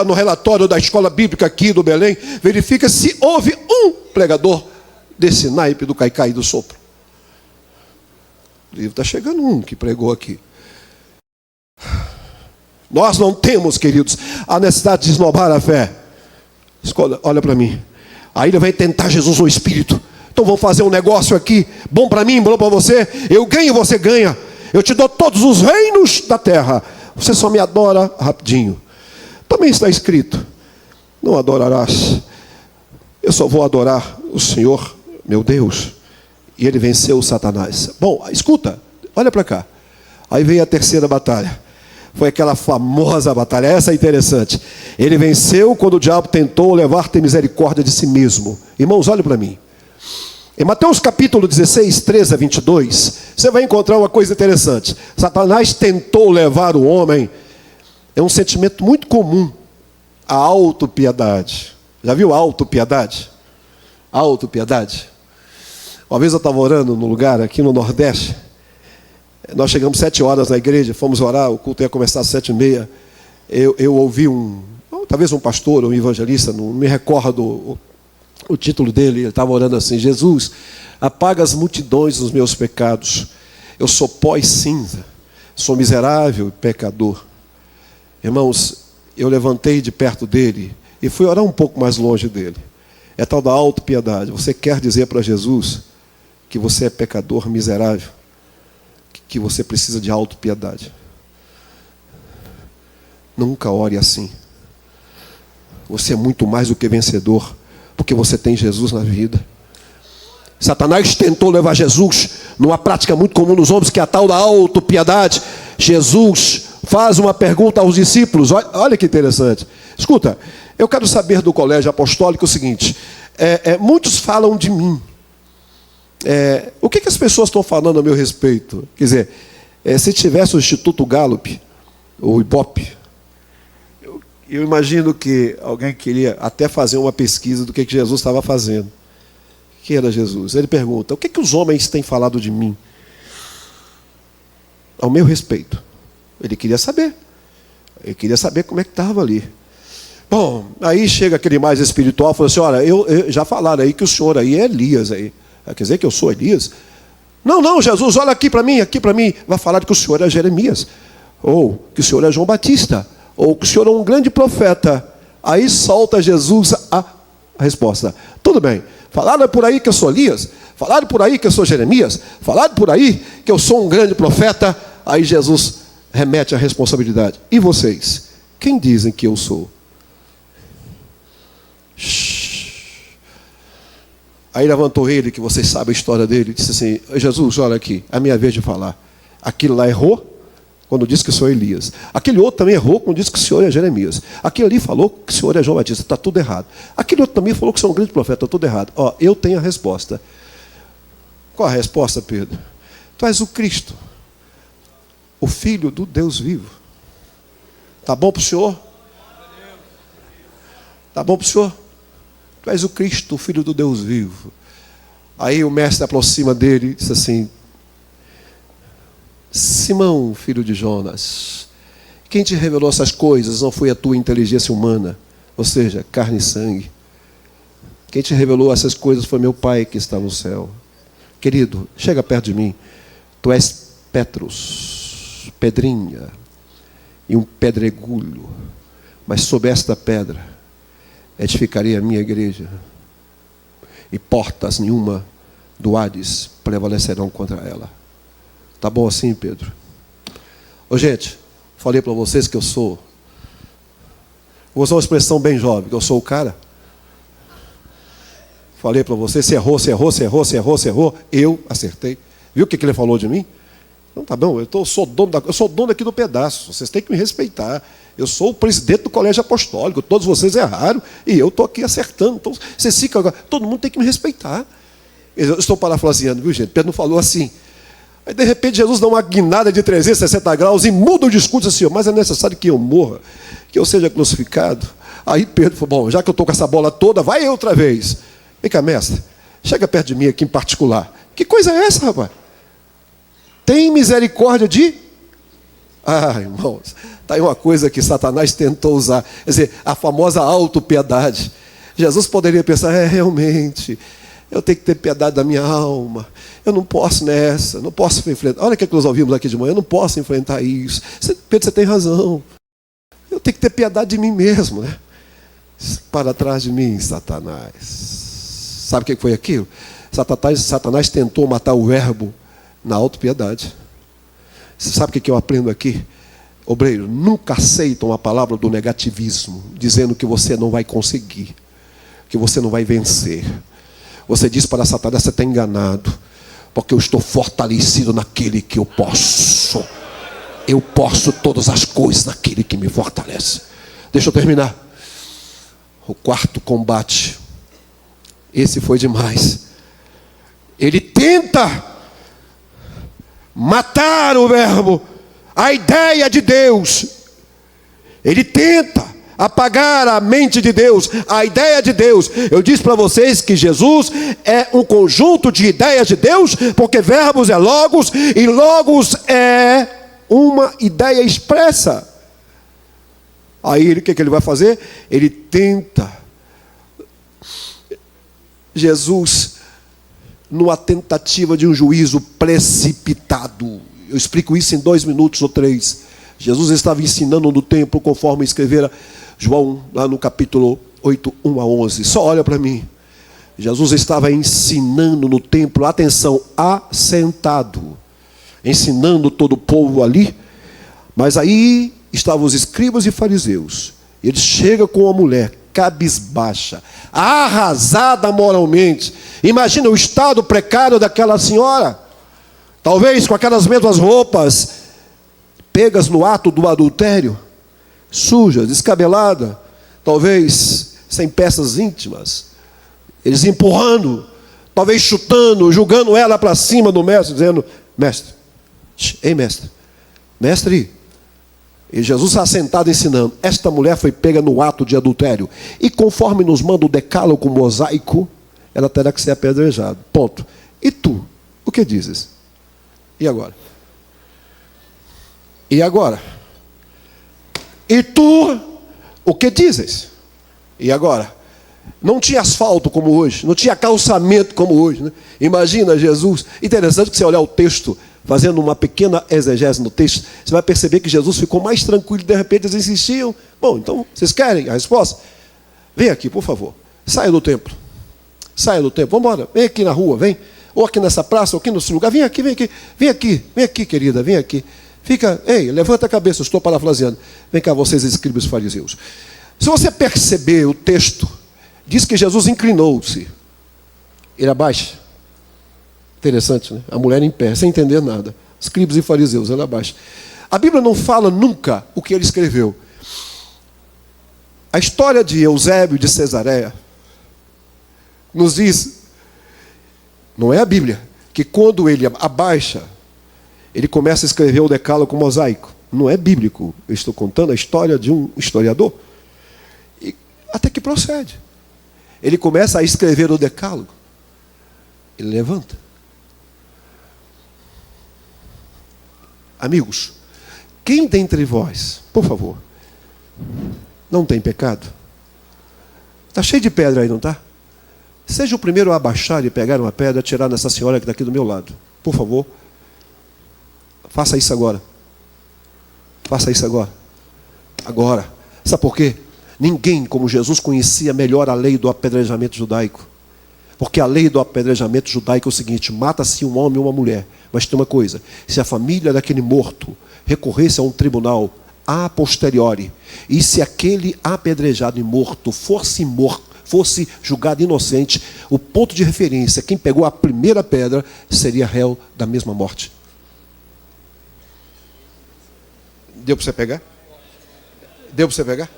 no relatório da escola bíblica aqui do Belém. Verifica se houve um pregador desse naipe do caicai e do sopro. O livro está chegando um que pregou aqui. Nós não temos, queridos, a necessidade de esnobar a fé. Escolha, olha para mim. Aí ele vai tentar Jesus no espírito. Então vamos fazer um negócio aqui, bom para mim, bom para você. Eu ganho, você ganha. Eu te dou todos os reinos da terra. Você só me adora rapidinho. Também está escrito: não adorarás. Eu só vou adorar o Senhor, meu Deus. E ele venceu o Satanás. Bom, escuta, olha para cá. Aí veio a terceira batalha. Foi aquela famosa batalha. Essa é interessante. Ele venceu quando o diabo tentou levar-te misericórdia de si mesmo. Irmãos, olhem para mim. Em Mateus capítulo 16, 13 a 22, você vai encontrar uma coisa interessante. Satanás tentou levar o homem, é um sentimento muito comum, a autopiedade. Já viu a autopiedade? A autopiedade. Uma vez eu estava orando num lugar aqui no Nordeste. Nós chegamos 7 horas na igreja, fomos orar, o culto ia começar às 7h30. Eu ouvi talvez um pastor, um evangelista, não me recordo o título dele, ele estava orando assim: Jesus, apaga as multidões dos meus pecados. Eu sou pó e cinza, sou miserável e pecador. Irmãos, eu levantei de perto dele e fui orar um pouco mais longe dele. É tal da autopiedade. Você quer dizer para Jesus que você é pecador, miserável, que você precisa de autopiedade? Nunca ore assim. Você é muito mais do que vencedor, porque você tem Jesus na vida. Satanás tentou levar Jesus numa prática muito comum nos homens, que é a tal da autopiedade. Jesus faz uma pergunta aos discípulos. Olha que interessante. Escuta, eu quero saber do colégio apostólico o seguinte: muitos falam de mim. O que as pessoas estão falando a meu respeito? Quer dizer, se tivesse o Instituto Gallup, ou Ibope, eu imagino que alguém queria até fazer uma pesquisa do que Jesus estava fazendo. Quem era Jesus? Ele pergunta: o que os homens têm falado de mim? Ao meu respeito. Ele queria saber. Ele queria saber como é que estava ali. Bom, aí chega aquele mais espiritual e fala assim: olha, eu já falaram aí que o senhor aí é Elias aí. Quer dizer que eu sou Elias? Não, Jesus, olha aqui para mim. Vai falar que o senhor é Jeremias. Ou que o senhor é João Batista. Ou que o senhor é um grande profeta. Aí solta Jesus a resposta: tudo bem, falaram por aí que eu sou Elias, falaram por aí que eu sou Jeremias, falaram por aí que eu sou um grande profeta. Aí Jesus remete a responsabilidade: e vocês? Quem dizem que eu sou? Aí levantou ele, que vocês sabem a história dele, e disse assim: Jesus, olha aqui, é a minha vez de falar. Aquilo lá errou quando disse que o senhor é Elias. Aquele outro também errou quando disse que o senhor é Jeremias. Aquele ali falou que o senhor é João Batista. Está tudo errado. Aquele outro também falou que o senhor é um grande profeta. Está tudo errado. Eu tenho a resposta. Qual a resposta, Pedro? Tu és o Cristo, o Filho do Deus vivo. Está bom para o senhor? Está bom para o senhor? Tu és o Cristo, o Filho do Deus vivo. Aí o mestre aproxima dele e diz assim: Simão, filho de Jonas, quem te revelou essas coisas não foi a tua inteligência humana, ou seja, carne e sangue. Quem te revelou essas coisas foi meu Pai que está no céu. Querido, chega perto de mim. Tu és Petrus, pedrinha, e um pedregulho, mas sob esta pedra edificarei a minha igreja, e portas nenhuma do Hades prevalecerão contra ela. Tá bom assim, Pedro? Gente, falei para vocês que eu sou, vou usar uma expressão bem jovem, que eu sou o cara. Falei para vocês: você errou, eu acertei. Viu o que ele falou de mim? Não, tá bom, eu sou dono aqui do pedaço, vocês têm que me respeitar. Eu sou o presidente do colégio apostólico, todos vocês erraram e eu estou aqui acertando. Então, vocês ficam agora, todo mundo tem que me respeitar. Eu estou parafraseando, viu, gente? Pedro não falou assim. Aí, de repente, Jesus dá uma guinada de 360 graus e muda o discurso assim: mas é necessário que eu morra, que eu seja crucificado. Aí Pedro falou, bom, já que eu estou com essa bola toda, vai eu outra vez. Vem cá, mestre, chega perto de mim aqui em particular. Que coisa é essa, rapaz? Tem misericórdia de... Ah, irmãos, está aí uma coisa que Satanás tentou usar. Quer dizer, a famosa autopiedade. Jesus poderia pensar, realmente, eu tenho que ter piedade da minha alma. Eu não posso nessa, não posso enfrentar. Olha o que nós ouvimos aqui de manhã, eu não posso enfrentar isso. Pedro, você tem razão. Eu tenho que ter piedade de mim mesmo, né? Para trás de mim, Satanás. Sabe o que foi aquilo? Satanás tentou matar o verbo na autopiedade. Você sabe o que eu aprendo aqui? Obreiro, nunca aceitam a palavra do negativismo, dizendo que você não vai conseguir, que você não vai vencer. Você diz para Satanás, você está enganado, porque eu estou fortalecido naquele que eu posso. Eu posso todas as coisas naquele que me fortalece. Deixa eu terminar. O quarto combate. Esse foi demais. Ele tenta matar o verbo, a ideia de Deus. Ele tenta apagar a mente de Deus, a ideia de Deus. Eu disse para vocês que Jesus é um conjunto de ideias de Deus, porque verbos é logos, e logos é uma ideia expressa. Aí o que ele vai fazer? Ele tenta. Jesus, numa tentativa de um juízo precipitado. Eu explico isso em 2 minutos ou 3. Jesus estava ensinando no templo, conforme escrevera João, lá no capítulo 8, 1 a 11. Só olha para mim. Jesus estava ensinando no templo, atenção, assentado. Ensinando todo o povo ali. Mas aí estavam os escribas e fariseus. Ele chega com uma mulher cabisbaixa, arrasada moralmente. Imagina o estado precário daquela senhora. Talvez com aquelas mesmas roupas, pegas no ato do adultério, suja, descabelada, talvez sem peças íntimas, eles empurrando, talvez chutando, julgando ela para cima do mestre, dizendo, mestre, ei mestre, e Jesus está sentado ensinando, esta mulher foi pega no ato de adultério, e conforme nos manda o decálogo mosaico, ela terá que ser apedrejada, ponto. E tu, o que dizes? E agora? E agora? E tu, o que dizes? E agora? Não tinha asfalto como hoje, não tinha calçamento como hoje, né? Imagina Jesus. Interessante que você olhar o texto, fazendo uma pequena exegese no texto, você vai perceber que Jesus ficou mais tranquilo, de repente eles insistiam. Bom, então, vocês querem a resposta? Vem aqui, por favor. Saia do templo. Saia do templo. Vamos embora. Vem aqui na rua, vem. Ou aqui nessa praça, ou aqui nesse lugar. Vem aqui, vem aqui. Vem aqui, vem aqui, querida, vem aqui. Fica, ei, levanta a cabeça, eu estou parafraseando. Vem cá, vocês, escribas e fariseus. Se você perceber o texto, diz que Jesus inclinou-se. Ele abaixa. Interessante, né? A mulher em pé, sem entender nada. Escribas e fariseus, ela abaixa. A Bíblia não fala nunca o que ele escreveu. A história de Eusébio de Cesareia nos diz, não é a Bíblia, que quando ele abaixa, ele começa a escrever o decálogo mosaico. Não é bíblico. Eu estou contando a história de um historiador. E até que procede. Ele começa a escrever o decálogo. Ele levanta. Amigos, quem dentre vós, por favor, não tem pecado? Está cheio de pedra aí, não está? Seja o primeiro a abaixar e pegar uma pedra e atirar nessa senhora que está aqui do meu lado. Por favor. Faça isso agora. Faça isso agora. Agora. Sabe por quê? Ninguém como Jesus conhecia melhor a lei do apedrejamento judaico. Porque a lei do apedrejamento judaico é o seguinte, mata-se um homem ou uma mulher. Mas tem uma coisa, se a família daquele morto recorresse a um tribunal a posteriori, e se aquele apedrejado e morto fosse julgado inocente, o ponto de referência, quem pegou a primeira pedra, seria réu da mesma morte. Deu para você pegar? Deu para você pegar?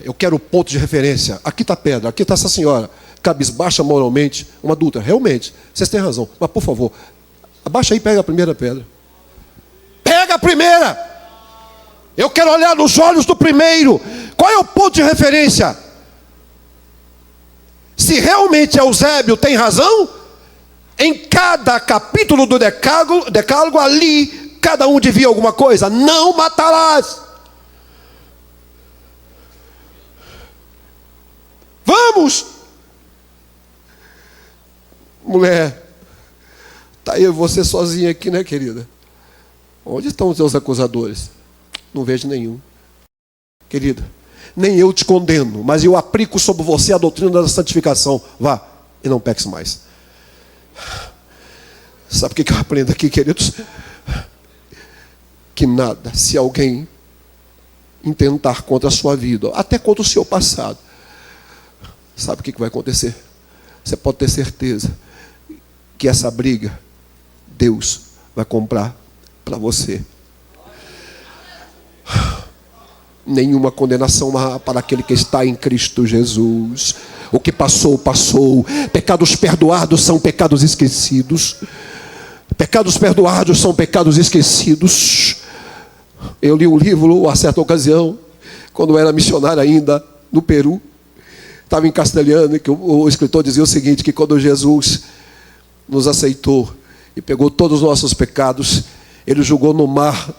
Eu quero o ponto de referência. Aqui está a pedra, aqui está essa senhora, cabisbaixa moralmente, uma adulta. Realmente, vocês têm razão. Mas, por favor, abaixa aí e pega a primeira pedra. Pega a primeira! Eu quero olhar nos olhos do primeiro. Qual é o ponto de referência? Se realmente Eusébio tem razão, em cada capítulo do decálogo ali, cada um devia alguma coisa. Não matarás. Vamos! Mulher, está eu e você sozinha aqui, né, querida? Onde estão os teus acusadores? Não vejo nenhum. Querida, nem eu te condeno, mas eu aplico sobre você a doutrina da santificação. Vá e não peques mais. Sabe o que eu aprendo aqui, queridos? Que nada, se alguém intentar contra a sua vida, até contra o seu passado, sabe o que vai acontecer? Você pode ter certeza que essa briga, Deus vai comprar para você. Nenhuma condenação há para aquele que está em Cristo Jesus. O que passou, passou. Pecados perdoados são pecados esquecidos. Pecados perdoados são pecados esquecidos. Eu li um livro, a certa ocasião, quando eu era missionário ainda, no Peru. Estava em castelhano, e que o escritor dizia o seguinte, que quando Jesus nos aceitou e pegou todos os nossos pecados, ele jogou no mar.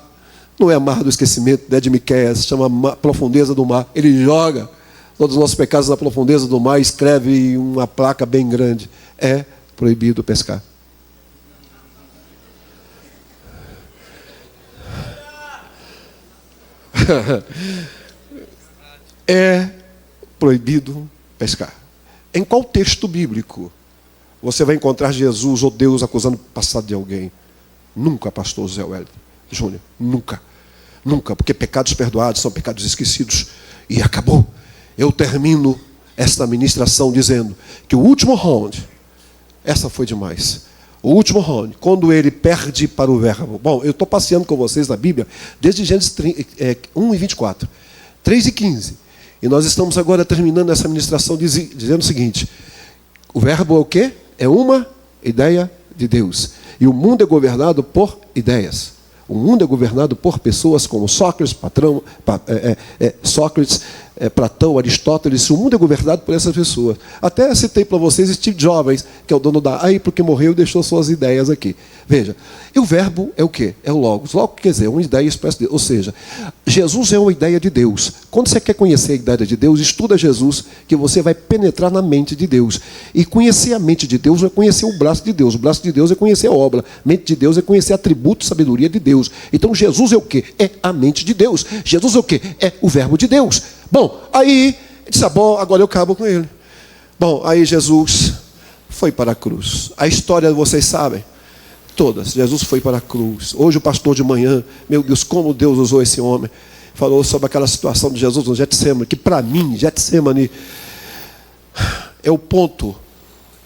Não é mar do esquecimento, né, de Miqueias, chama profundeza do mar. Ele joga todos os nossos pecados na profundeza do mar e escreve uma placa bem grande. É proibido pescar. É proibido pescar. Em qual texto bíblico você vai encontrar Jesus ou Deus acusando o passado de alguém? Nunca, pastor Zé Wellington Júnior, nunca. Nunca, porque pecados perdoados são pecados esquecidos. E acabou. Eu termino esta ministração dizendo que o último round, essa foi demais. O último round, quando ele perde para o verbo. Bom, eu estou passeando com vocês na Bíblia desde Gênesis 1 e 24, 3 e 15. E nós estamos agora terminando essa ministração dizendo o seguinte: o verbo é o quê? É uma ideia de Deus. E o mundo é governado por ideias. O mundo é governado por pessoas como Sócrates, Platão, Aristóteles. O mundo é governado por essas pessoas. Até citei para vocês Steve Jobs, que é o dono da AI, porque morreu e deixou suas ideias aqui. Veja, e o verbo é o quê? É o Logos. Logos quer dizer, uma ideia expressa de Deus. Ou seja, Jesus é uma ideia de Deus. Quando você quer conhecer a ideia de Deus, estuda Jesus, que você vai penetrar na mente de Deus. E conhecer a mente de Deus não é conhecer o braço de Deus. O braço de Deus é conhecer a obra. A mente de Deus é conhecer atributo e sabedoria de Deus. Então Jesus é o quê? É a mente de Deus. Jesus é o quê? É o verbo de Deus. Bom, aí, disse, bom, agora eu acabo com ele. Bom, aí Jesus foi para a cruz. A história vocês sabem, todas. Jesus foi para a cruz. Hoje o pastor de manhã, meu Deus, como Deus usou esse homem. Falou sobre aquela situação de Jesus no Getsemane, que para mim, Getsemane é o ponto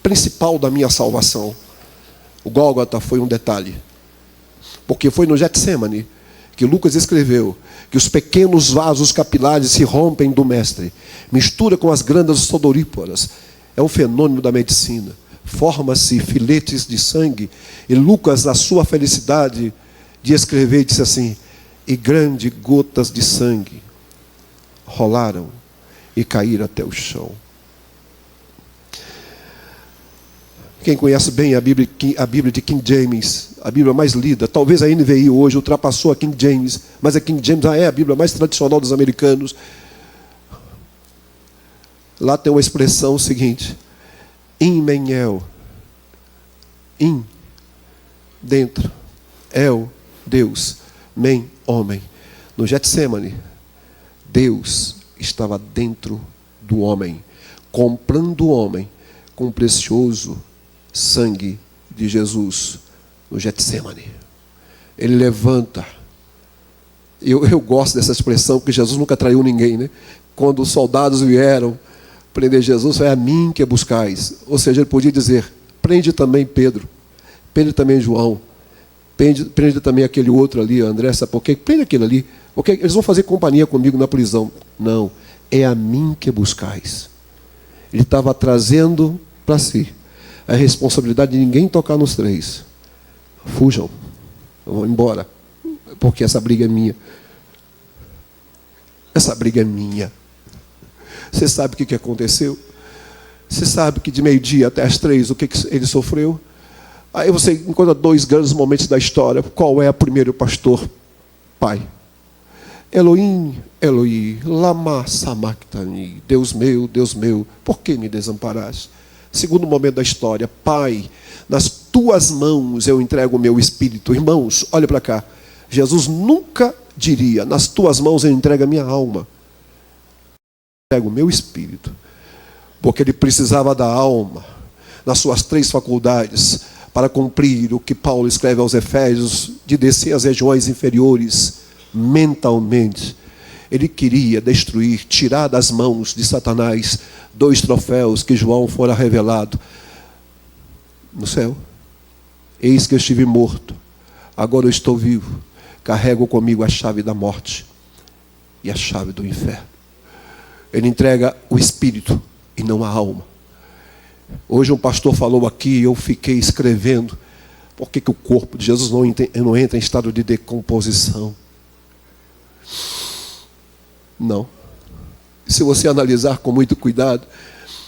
principal da minha salvação. O Gólgota foi um detalhe. Porque foi no Getsemane que Lucas escreveu que os pequenos vasos capilares se rompem do mestre, mistura com as glândulas sudoríparas. É um fenômeno da medicina. Forma-se filetes de sangue. E Lucas, na sua felicidade de escrever, disse assim: e grandes gotas de sangue rolaram e caíram até o chão. Quem conhece bem a Bíblia de King James, a Bíblia mais lida, talvez a NVI hoje ultrapassou a King James, mas a King James é a Bíblia mais tradicional dos americanos. Lá tem uma expressão seguinte: in menel, in, dentro, el, Deus, men, homem. No Getsemane, Deus estava dentro do homem, comprando o homem com o precioso sangue de Jesus no Getsemane. Ele levanta. Eu gosto dessa expressão, porque Jesus nunca traiu ninguém, né? Quando os soldados vieram prender Jesus, é a mim que buscais. Ou seja, ele podia dizer: prende também Pedro, prende também João, prende também aquele outro ali, André, sabe por quê? Prende aquele ali, porque eles vão fazer companhia comigo na prisão. Não, é a mim que buscais. Ele estava trazendo para si a responsabilidade de ninguém tocar nos três. Fujam, vão embora, porque essa briga é minha. Essa briga é minha. Você sabe o que aconteceu? Você sabe que de meio-dia até as 3, o que ele sofreu? Aí você encontra 2 grandes momentos da história. Qual é o primeiro, pastor? Pai. Elohim, Elohim, lama sabachthani. Deus meu, por que me desamparaste? Segundo momento da história. Pai, nas tuas mãos eu entrego o meu espírito. Irmãos, olha para cá. Jesus nunca diria, nas tuas mãos eu entrego a minha alma. Eu entrego o meu espírito. Porque ele precisava da alma, nas suas 3 faculdades, para cumprir o que Paulo escreve aos Efésios, de descer às regiões inferiores, mentalmente. Ele queria destruir, tirar das mãos de Satanás 2 troféus que João fora revelado no céu. Eis que eu estive morto, agora eu estou vivo, carrego comigo a chave da morte e a chave do inferno. Ele entrega o espírito e não a alma. Hoje um pastor falou aqui, eu fiquei escrevendo, por que o corpo de Jesus não entra em estado de decomposição? Não. Se você analisar com muito cuidado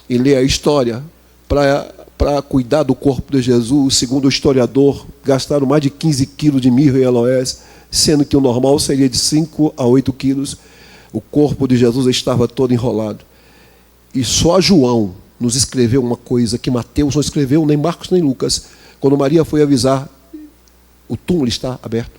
e ler a história, para cuidar do corpo de Jesus, segundo o historiador, gastaram mais de 15 quilos de mirra e aloés, sendo que o normal seria de 5 a 8 quilos. O corpo de Jesus estava todo enrolado. E só João nos escreveu uma coisa que Mateus não escreveu, nem Marcos nem Lucas. Quando Maria foi avisar, o túmulo está aberto,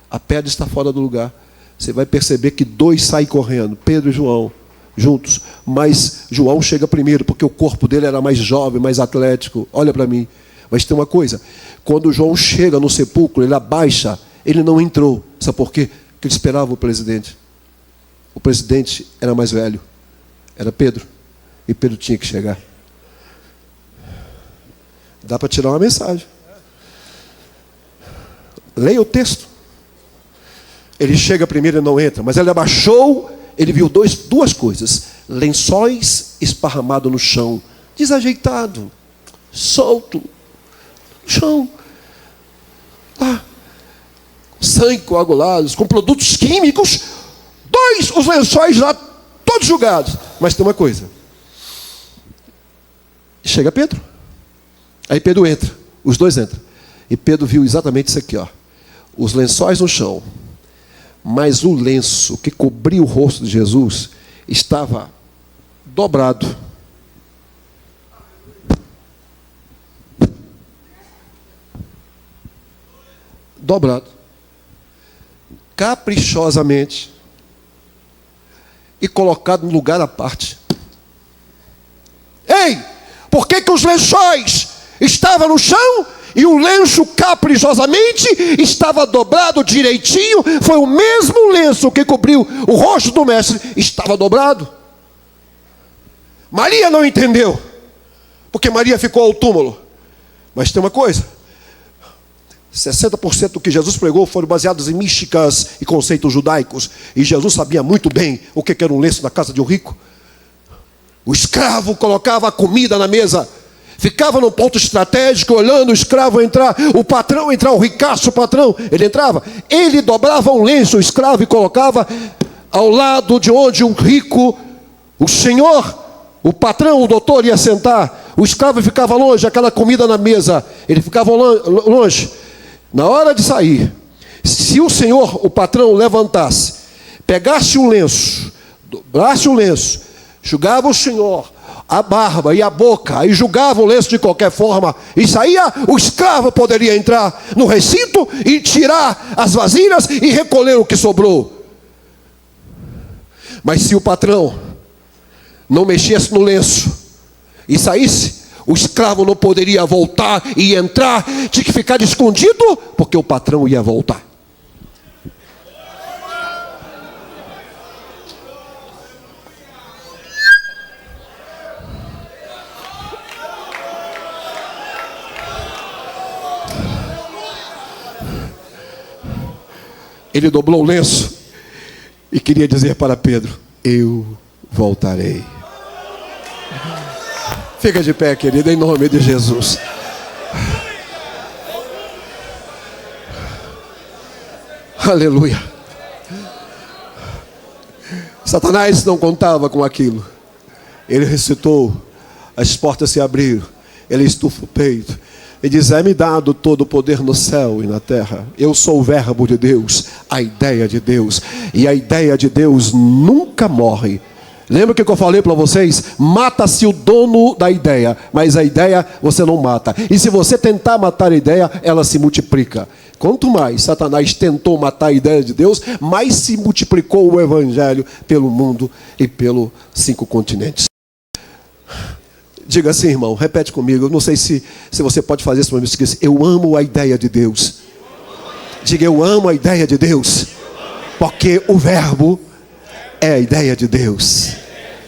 a pedra está fora do lugar. Você vai perceber que 2 saem correndo, Pedro e João, juntos. Mas João chega primeiro, porque o corpo dele era mais jovem, mais atlético. Olha para mim. Mas tem uma coisa, quando João chega no sepulcro, ele abaixa, ele não entrou. Sabe por quê? Porque ele esperava o presidente. O presidente era mais velho, era Pedro. E Pedro tinha que chegar. Dá para tirar uma mensagem. Leia o texto. Ele chega primeiro e não entra, mas ele abaixou, ele viu 2 coisas: lençóis esparramados no chão, desajeitado, solto, no chão, lá, sangue coagulados, com produtos químicos, 2 os lençóis lá, todos jogados. Mas tem uma coisa. Chega Pedro. Aí Pedro entra. Os 2 entram. E Pedro viu exatamente isso aqui, ó. Os lençóis no chão. Mas o lenço que cobria o rosto de Jesus estava dobrado. Dobrado. Caprichosamente. E colocado no lugar à parte. Ei! Por que os lençóis estavam no chão e o lenço caprichosamente estava dobrado direitinho? Foi o mesmo lenço que cobriu o rosto do mestre, estava dobrado. Maria não entendeu, porque Maria ficou ao túmulo. Mas tem uma coisa: 60% do que Jesus pregou foram baseados em místicas e conceitos judaicos. E Jesus sabia muito bem o que era um lenço na casa de um rico. O escravo colocava a comida na mesa, ficava no ponto estratégico, olhando o escravo entrar, o patrão entrar, o ricaço, o patrão, ele entrava, ele dobrava um lenço, o escravo, e colocava ao lado de onde um rico, o senhor, o patrão, o doutor ia sentar. O escravo ficava longe, aquela comida na mesa, ele ficava longe. Na hora de sair, se o senhor, o patrão, levantasse, pegasse o lenço, dobrasse o lenço, julgava o senhor, a barba e a boca, aí julgava o lenço de qualquer forma, e saía, o escravo poderia entrar no recinto e tirar as vasilhas e recolher o que sobrou. Mas se o patrão não mexesse no lenço e saísse, o escravo não poderia voltar e entrar, tinha que ficar escondido, porque o patrão ia voltar. Ele dobrou o lenço e queria dizer para Pedro: eu voltarei. Fica de pé, querido, em nome de Jesus. Aleluia. Satanás não contava com aquilo. Ele ressuscitou, as portas se abriram, ele estufa o peito e diz: é-me dado todo o poder no céu e na terra. Eu sou o verbo de Deus, a ideia de Deus, e a ideia de Deus nunca morre. Lembra o que eu falei para vocês? Mata-se o dono da ideia, mas a ideia você não mata. E se você tentar matar a ideia, ela se multiplica. Quanto mais Satanás tentou matar a ideia de Deus, mais se multiplicou o evangelho pelo mundo e pelos 5 continentes. Diga assim, irmão, repete comigo. Eu não sei se você pode fazer isso para mim. Eu amo a ideia de Deus. Diga: eu amo a ideia de Deus, porque o verbo é a ideia de Deus.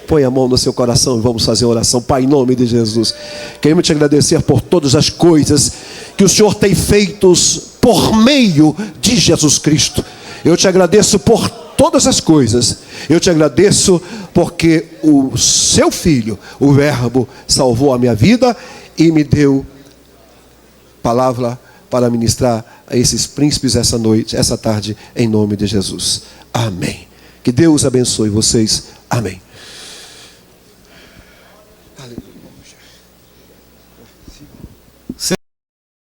Põe a mão no seu coração e vamos fazer oração. Pai, em nome de Jesus, queremos te agradecer por todas as coisas que o Senhor tem feito por meio de Jesus Cristo. Eu te agradeço por todas as coisas. Eu te agradeço porque o seu Filho, o Verbo, salvou a minha vida e me deu palavra para ministrar a esses príncipes essa noite, essa tarde, em nome de Jesus. Amém. Que Deus abençoe vocês. Amém. Aleluia.